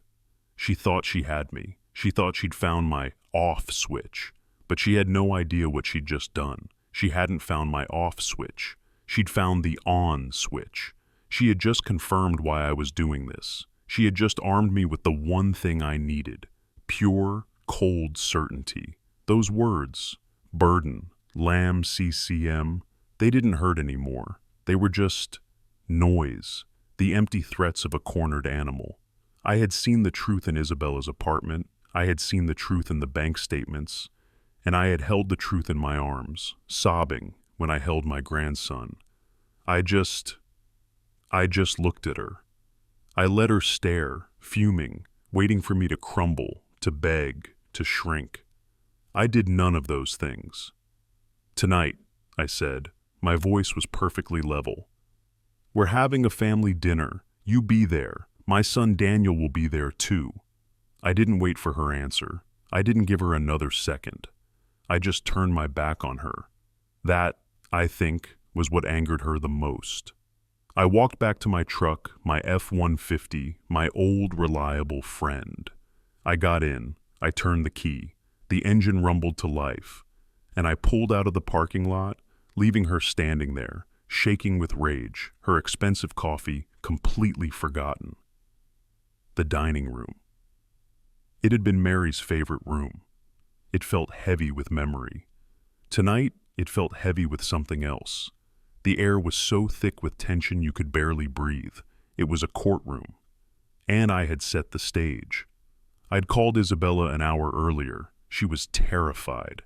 She thought she had me. She thought she'd found my off switch. But she had no idea what she'd just done. She hadn't found my off switch. She'd found the on switch. She had just confirmed why I was doing this. She had just armed me with the one thing I needed. Pure, cold certainty. Those words, burden, lamb CCM, they didn't hurt anymore. They were just noise, the empty threats of a cornered animal. I had seen the truth in Isabella's apartment. I had seen the truth in the bank statements. And I had held the truth in my arms, sobbing when I held my grandson. I just looked at her. I let her stare, fuming, waiting for me to crumble, to beg, to shrink. I did none of those things. "Tonight," I said, my voice was perfectly level. "We're having a family dinner. You be there. My son Daniel will be there too." I didn't wait for her answer. I didn't give her another second. I just turned my back on her. That, I think, was what angered her the most. I walked back to my truck, my F-150, my old reliable friend. I got in. I turned the key. The engine rumbled to life. And I pulled out of the parking lot, leaving her standing there, shaking with rage, her expensive coffee completely forgotten. The dining room. It had been Mary's favorite room. It felt heavy with memory. Tonight, it felt heavy with something else. The air was so thick with tension you could barely breathe. It was a courtroom. And I had set the stage. I'd called Isabella an hour earlier. She was terrified.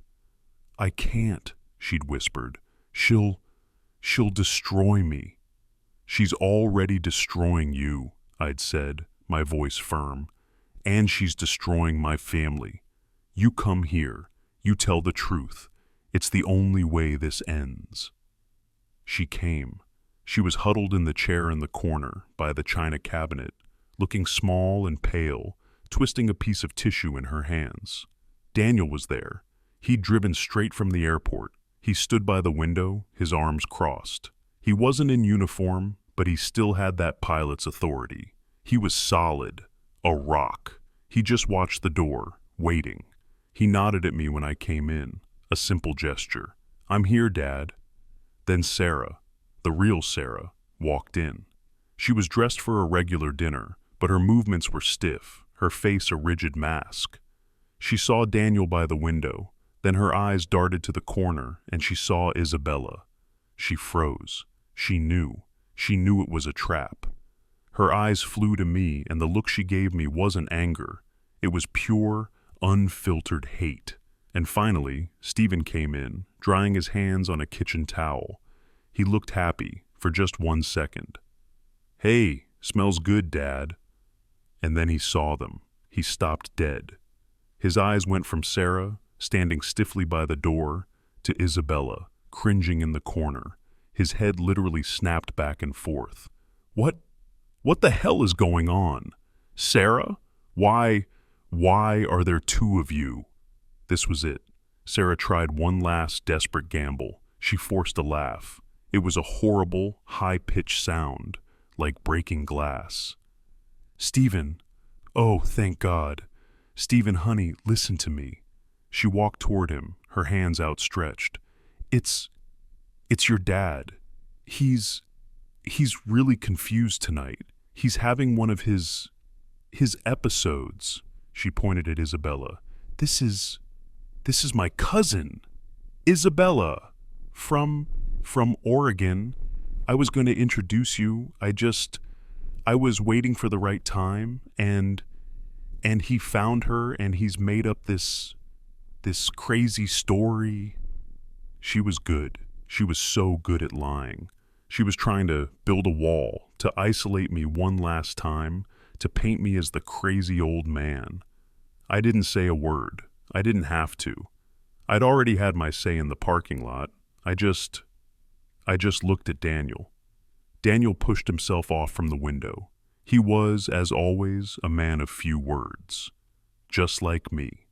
"I can't," she'd whispered. She'll destroy me." "She's already destroying you," I'd said, my voice firm. "And she's destroying my family. You come here. You tell the truth. It's the only way this ends." She came. She was huddled in the chair in the corner by the china cabinet, looking small and pale, twisting a piece of tissue in her hands. Daniel was there. He'd driven straight from the airport. He stood by the window, his arms crossed. He wasn't in uniform, but he still had that pilot's authority. He was solid, a rock. He just watched the door, waiting. He nodded at me when I came in, a simple gesture. "I'm here, Dad." Then Sarah, the real Sarah, walked in. She was dressed for a regular dinner, but her movements were stiff, her face a rigid mask. She saw Daniel by the window, then her eyes darted to the corner and she saw Isabella. She froze. She knew it was a trap. Her eyes flew to me and the look she gave me wasn't anger. It was pure, unfiltered hate. And finally, Stephen came in, drying his hands on a kitchen towel. He looked happy, for just 1 second. "Hey, smells good, Dad." And then he saw them. He stopped dead. His eyes went from Sarah, standing stiffly by the door, to Isabella, cringing in the corner. His head literally snapped back and forth. What the hell is going on? Sarah? Why are there two of you?" This was it. Sarah tried one last desperate gamble. She forced a laugh. It was a horrible, high-pitched sound, like breaking glass. "Stephen, oh, thank God. Stephen, honey, listen to me." She walked toward him, her hands outstretched. It's your dad. He's really confused tonight. He's having one of his episodes." She pointed at Isabella. This is my cousin, Isabella, from Oregon. I was going to introduce you. I was waiting for the right time, and he found her, and he's made up this crazy story. She was good. She was so good at lying. She was trying to build a wall, to isolate me one last time, to paint me as the crazy old man. I didn't say a word. I didn't have to. I'd already had my say in the parking lot. I just looked at Daniel. Daniel pushed himself off from the window. He was, as always, a man of few words. Just like me.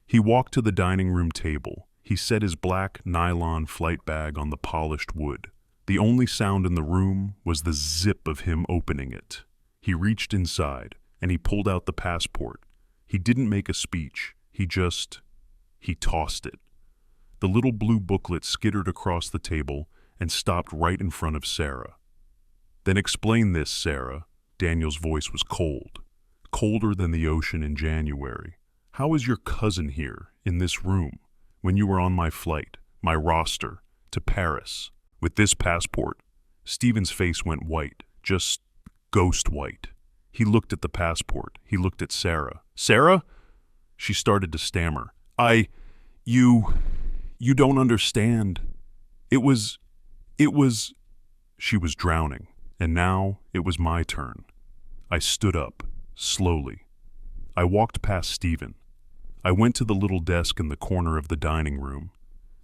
He walked to the dining room table. He set his black nylon flight bag on the polished wood. The only sound in the room was the zip of him opening it. He reached inside, and he pulled out the passport. He didn't make a speech. He tossed it. The little blue booklet skittered across the table and stopped right in front of Sarah. "Then explain this, Sarah." Daniel's voice was cold, colder than the ocean in January. "How is your cousin here, in this room, when you were on my flight, my roster, to Paris, with this passport?" Stephen's face went white, just ghost white. He looked at the passport. He looked at Sarah. "Sarah?" She started to stammer. You don't understand. It was... She was drowning, and now it was my turn. I stood up, slowly. I walked past Stephen. I went to the little desk in the corner of the dining room,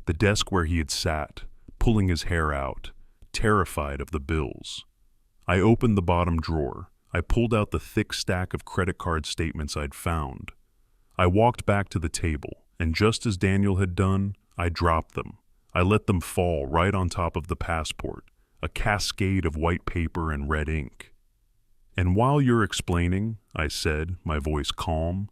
the desk where he had sat, pulling his hair out, terrified of the bills. I opened the bottom drawer. I pulled out the thick stack of credit card statements I'd found. I walked back to the table, and just as Daniel had done, I dropped them. I let them fall right on top of the passport, a cascade of white paper and red ink. "And while you're explaining," I said, my voice calm,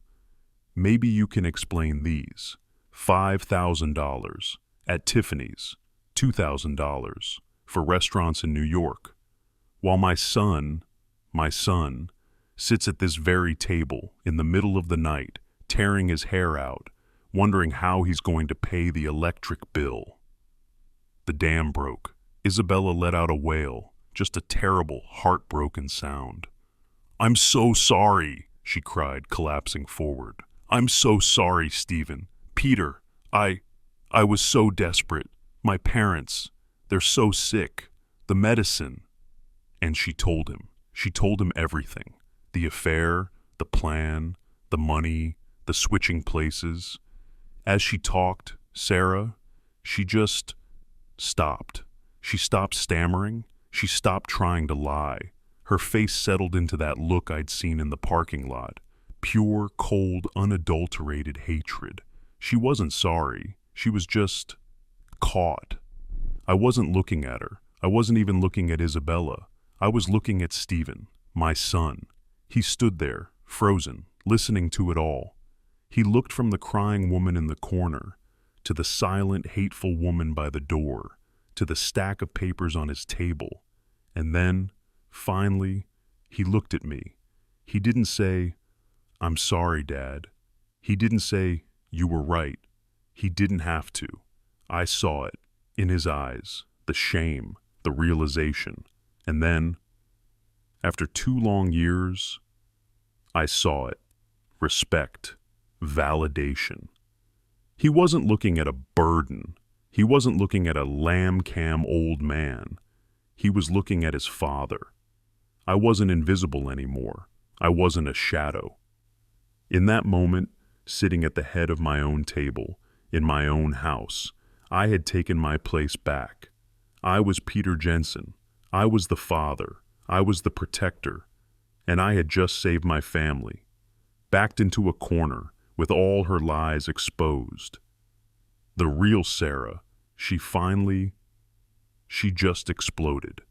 "maybe you can explain these. $5,000 at Tiffany's, $2,000 for restaurants in New York, while my son, sits at this very table in the middle of the night, tearing his hair out, wondering how he's going to pay the electric bill." The dam broke. Isabella let out a wail, just a terrible, heartbroken sound. "I'm so sorry," she cried, collapsing forward. "I'm so sorry, Stephen. Peter, I was so desperate. My parents, they're so sick. The medicine." And she told him. She told him everything. The affair, the plan, the money, the switching places. As she talked, Sarah, she just stopped. She stopped stammering. She stopped trying to lie. Her face settled into that look I'd seen in the parking lot. Pure, cold, unadulterated hatred. She wasn't sorry. She was just caught. I wasn't looking at her. I wasn't even looking at Isabella. I was looking at Stephen, my son. He stood there, frozen, listening to it all. He looked from the crying woman in the corner, to the silent, hateful woman by the door, to the stack of papers on his table, and then, finally, he looked at me. He didn't say, "I'm sorry, Dad." He didn't say, "You were right." He didn't have to. I saw it, in his eyes, the shame, the realization. And then, after 2 long years, I saw it. Respect. Validation. He wasn't looking at a burden. He wasn't looking at a lamb-cam old man. He was looking at his father. I wasn't invisible anymore. I wasn't a shadow. In that moment, sitting at the head of my own table, in my own house, I had taken my place back. I was Peter Jensen. I was the father. I was the protector. And I had just saved my family. Backed into a corner, with all her lies exposed. The real Sarah, she just exploded.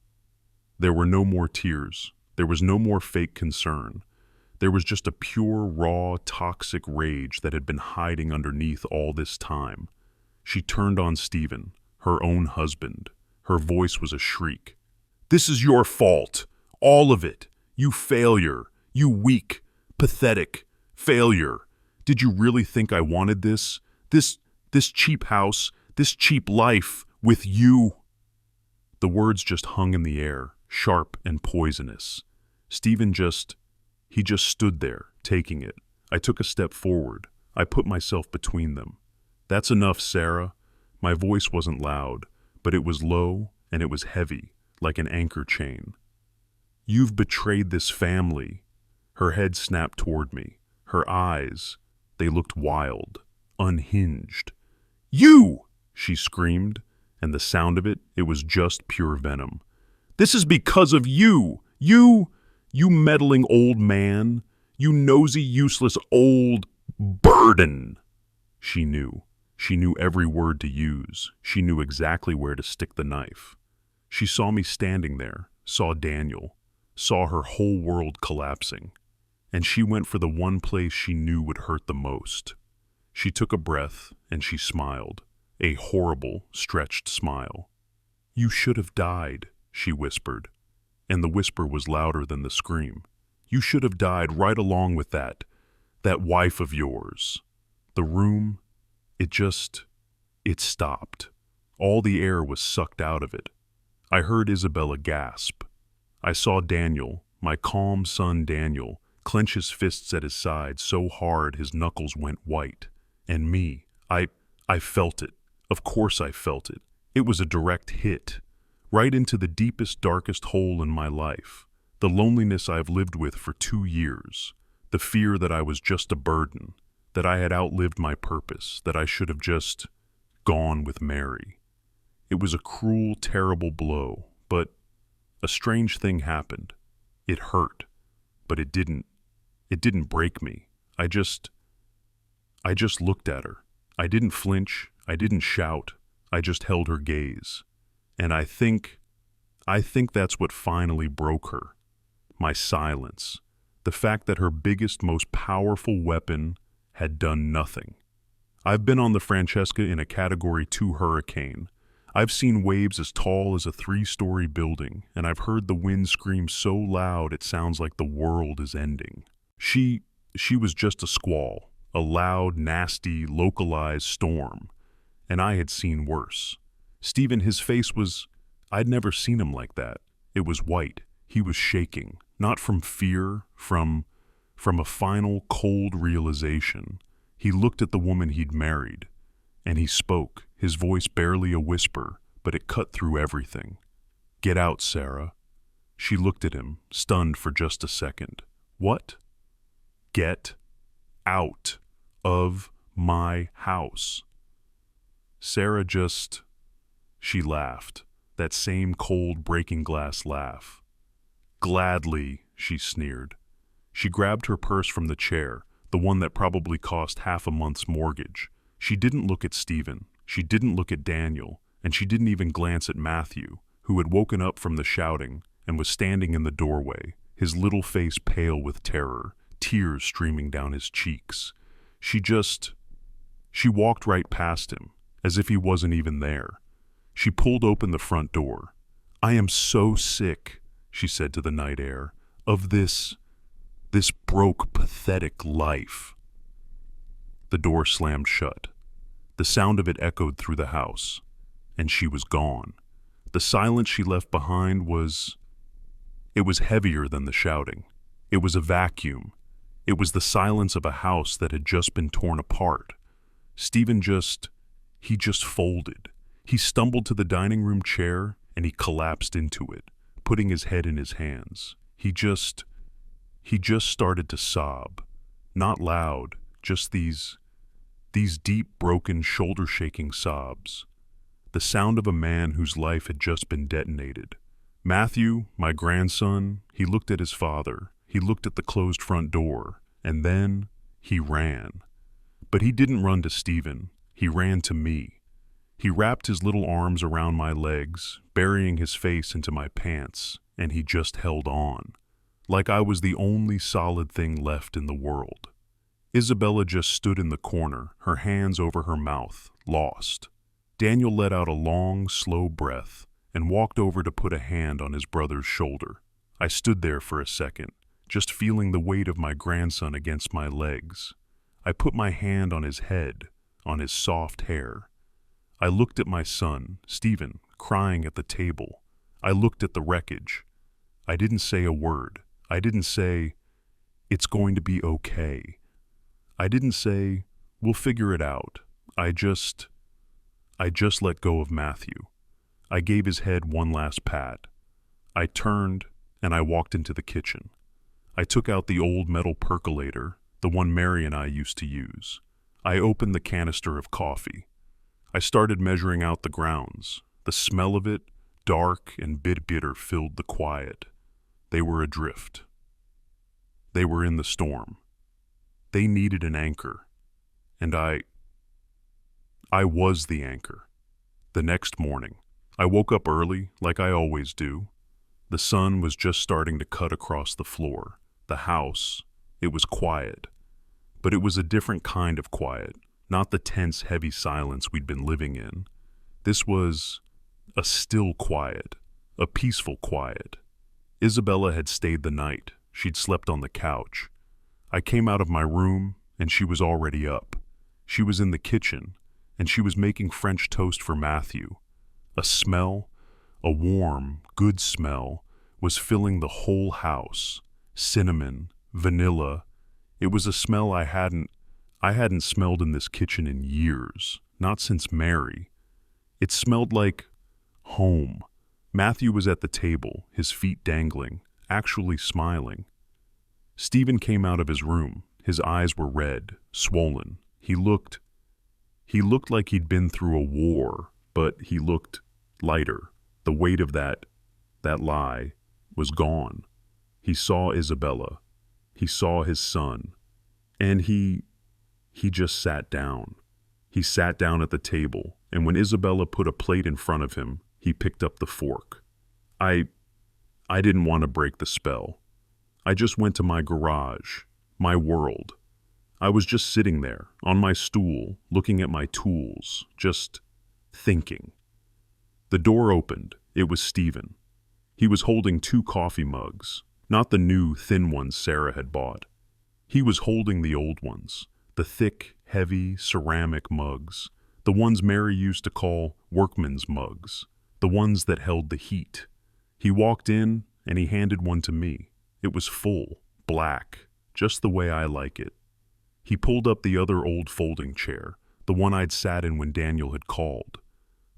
There were no more tears. There was no more fake concern. There was just a pure, raw, toxic rage that had been hiding underneath all this time. She turned on Stephen, her own husband. Her voice was a shriek. "This is your fault. All of it. You failure. You weak, pathetic failure. Did you really think I wanted this? This cheap house, this cheap life with you?" The words just hung in the air, sharp and poisonous. Stephen he just stood there, taking it. I took a step forward. I put myself between them. "That's enough, Sarah." My voice wasn't loud, but it was low and it was heavy, like an anchor chain. "You've betrayed this family." Her head snapped toward me. Her eyes, they looked wild, unhinged. "You!" she screamed, and the sound of it, it was just pure venom. "This is because of you! You meddling old man! You nosy, useless old burden!" She knew. She knew every word to use. She knew exactly where to stick the knife. She saw me standing there, saw Daniel, saw her whole world collapsing. And she went for the one place she knew would hurt the most. She took a breath and she smiled, a horrible, stretched smile. "You should have died," she whispered, and the whisper was louder than the scream. "You should have died right along with that wife of yours." The room, it stopped. All the air was sucked out of it. I heard Isabella gasp. I saw Daniel, my calm son Daniel, clench his fists at his side so hard his knuckles went white. And me, I felt it. Of course I felt it. It was a direct hit. Right into the deepest, darkest hole in my life. The loneliness I've lived with for 2 years. The fear that I was just a burden. That I had outlived my purpose. That I should have just gone with Mary. It was a cruel, terrible blow, but a strange thing happened. It hurt, but it didn't break me. I just looked at her. I didn't flinch. I didn't shout. I just held her gaze. And I think that's what finally broke her. My silence. The fact that her biggest, most powerful weapon had done nothing. I've been on the Francesca in a Category 2 hurricane. I've seen waves as tall as a 3-story building, and I've heard the wind scream so loud it sounds like the world is ending. She was just a squall, a loud, nasty, localized storm, and I had seen worse. Stephen, his face was, I'd never seen him like that. It was white. He was shaking, not from fear, from a final, cold realization. He looked at the woman he'd married, and he spoke, his voice barely a whisper, but it cut through everything. "Get out, Sarah." She looked at him, stunned for just a second. "What?" "Get out of my house." Sarah she laughed, that same cold breaking glass laugh. "Gladly," she sneered. She grabbed her purse from the chair, the one that probably cost half a month's mortgage. She didn't look at Stephen, she didn't look at Daniel, and she didn't even glance at Matthew, who had woken up from the shouting and was standing in the doorway, his little face pale with terror, tears streaming down his cheeks. She walked right past him, as if he wasn't even there. She pulled open the front door. "I am so sick," she said to the night air, "of this broke, pathetic life." The door slammed shut. The sound of it echoed through the house, and she was gone. The silence she left behind it was heavier than the shouting. It was a vacuum. It was the silence of a house that had just been torn apart. Stephen he just folded. He stumbled to the dining room chair and he collapsed into it, putting his head in his hands. He just started to sob. Not loud, just these deep, broken, shoulder-shaking sobs. The sound of a man whose life had just been detonated. Matthew, my grandson, he looked at his father. He looked at the closed front door, and then he ran. But he didn't run to Stephen. He ran to me. He wrapped his little arms around my legs, burying his face into my pants, and he just held on, like I was the only solid thing left in the world. Isabella just stood in the corner, her hands over her mouth, lost. Daniel let out a long, slow breath and walked over to put a hand on his brother's shoulder. I stood there for a second, just feeling the weight of my grandson against my legs. I put my hand on his head, on his soft hair. I looked at my son, Stephen, crying at the table. I looked at the wreckage. I didn't say a word. I didn't say, "It's going to be okay." I didn't say, "We'll figure it out." I just let go of Matthew. I gave his head one last pat. I turned and I walked into the kitchen. I took out the old metal percolator, the one Mary and I used to use. I opened the canister of coffee. I started measuring out the grounds. The smell of it, dark and bitter, filled the quiet. They were adrift. They were in the storm. They needed an anchor. And I was the anchor. The next morning, I woke up early, like I always do. The sun was just starting to cut across the floor. The house, it was quiet. But it was a different kind of quiet, not the tense, heavy silence we'd been living in. This was a still quiet, a peaceful quiet. Isabella had stayed the night. She'd slept on the couch. I came out of my room, and she was already up. She was in the kitchen, and she was making French toast for Matthew. A smell, a warm, good smell, was filling the whole house. Cinnamon, vanilla. It was a smell I hadn't smelled in this kitchen in years, not since Mary. It smelled like home. Matthew was at the table, his feet dangling, actually smiling. Stephen came out of his room. His eyes were red, swollen. He looked like he'd been through a war, but he looked lighter. The weight of that lie was gone. He saw Isabella. He saw his son. And he just sat down. He sat down at the table, and when Isabella put a plate in front of him, he picked up the fork. I didn't want to break the spell. I just went to my garage, my world. I was just sitting there, on my stool, looking at my tools, just thinking. The door opened. It was Stephen. He was holding 2 coffee mugs, not the new, thin ones Sarah had bought. He was holding the old ones, the thick, heavy, ceramic mugs, the ones Mary used to call workman's mugs, the ones that held the heat. He walked in, and he handed one to me. It was full, black, just the way I like it. He pulled up the other old folding chair, the one I'd sat in when Daniel had called,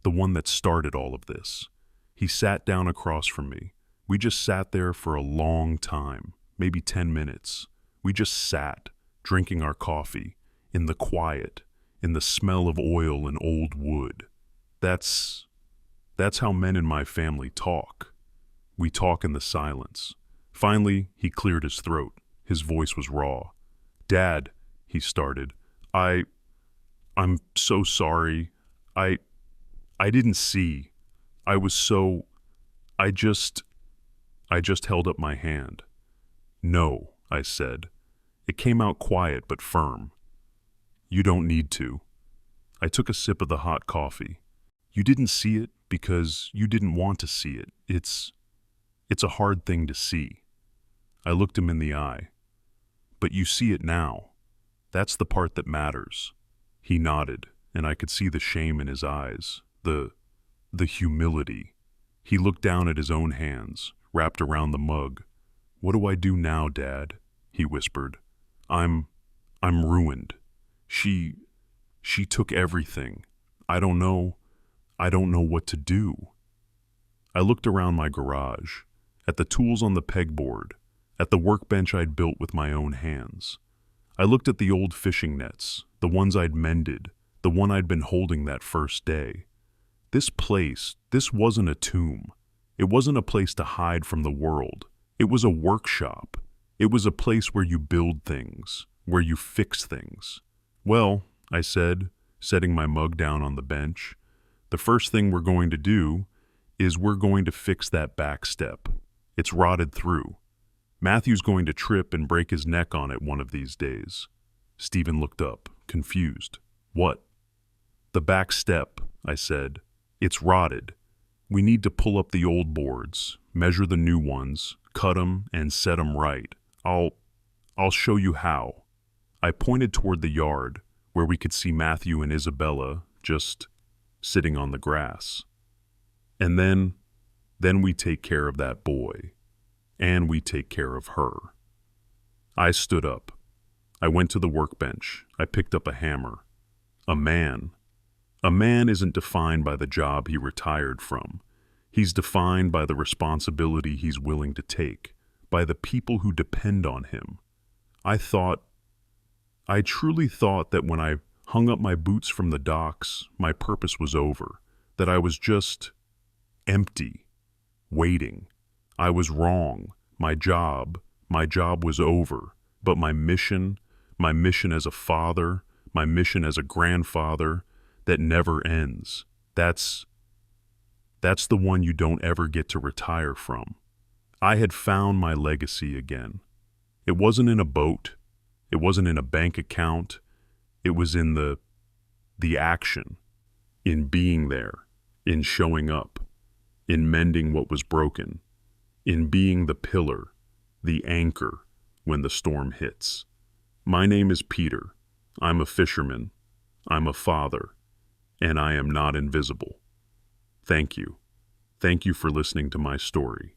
the one that started all of this. He sat down across from me. We just sat there for a long time, maybe 10 minutes. We just sat, drinking our coffee, in the quiet, in the smell of oil and old wood. That's how men in my family talk. We talk in the silence. Finally, he cleared his throat. His voice was raw. "Dad," he started, I'm so sorry. I didn't see. I just held up my hand. "No," I said. It came out quiet but firm. "You don't need to." I took a sip of the hot coffee. "You didn't see it because you didn't want to see it. It's a hard thing to see." I looked him in the eye. "But you see it now. That's the part that matters." He nodded, and I could see the shame in his eyes, the humility. He looked down at his own hands, wrapped around the mug. "What do I do now, Dad?" he whispered. I'm ruined. She took everything. I don't know what to do." I looked around my garage, at the tools on the pegboard, at the workbench I'd built with my own hands. I looked at the old fishing nets, the ones I'd mended, the one I'd been holding that first day. This place, this wasn't a tomb. It wasn't a place to hide from the world. It was a workshop. It was a place where you build things, where you fix things. Well, I said, setting my mug down on the bench, the first thing we're going to do is we're going to fix that back step. It's rotted through. Matthew's going to trip and break his neck on it one of these days. Stephen looked up, confused. What? The back step, I said. It's rotted. We need to pull up the old boards, measure the new ones, cut them, and set them right. I'll show you how. I pointed toward the yard, where we could see Matthew and Isabella just sitting on the grass. And then we take care of that boy. And we take care of her. I stood up. I went to the workbench. I picked up a hammer. A man isn't defined by the job he retired from. He's defined by the responsibility he's willing to take, by the people who depend on him. I truly thought that when I hung up my boots from the docks, my purpose was over, that I was just empty, waiting. I was wrong. My job was over. But my mission as a father, my mission as a grandfather, that never ends. That's the one you don't ever get to retire from. I had found my legacy again. It wasn't in a boat. It wasn't in a bank account. It was in the action, in being there, in showing up, in mending what was broken, in being the pillar, the anchor when the storm hits. My name is Peter. I'm a fisherman. I'm a father. And I am not invisible. Thank you. Thank you for listening to my story.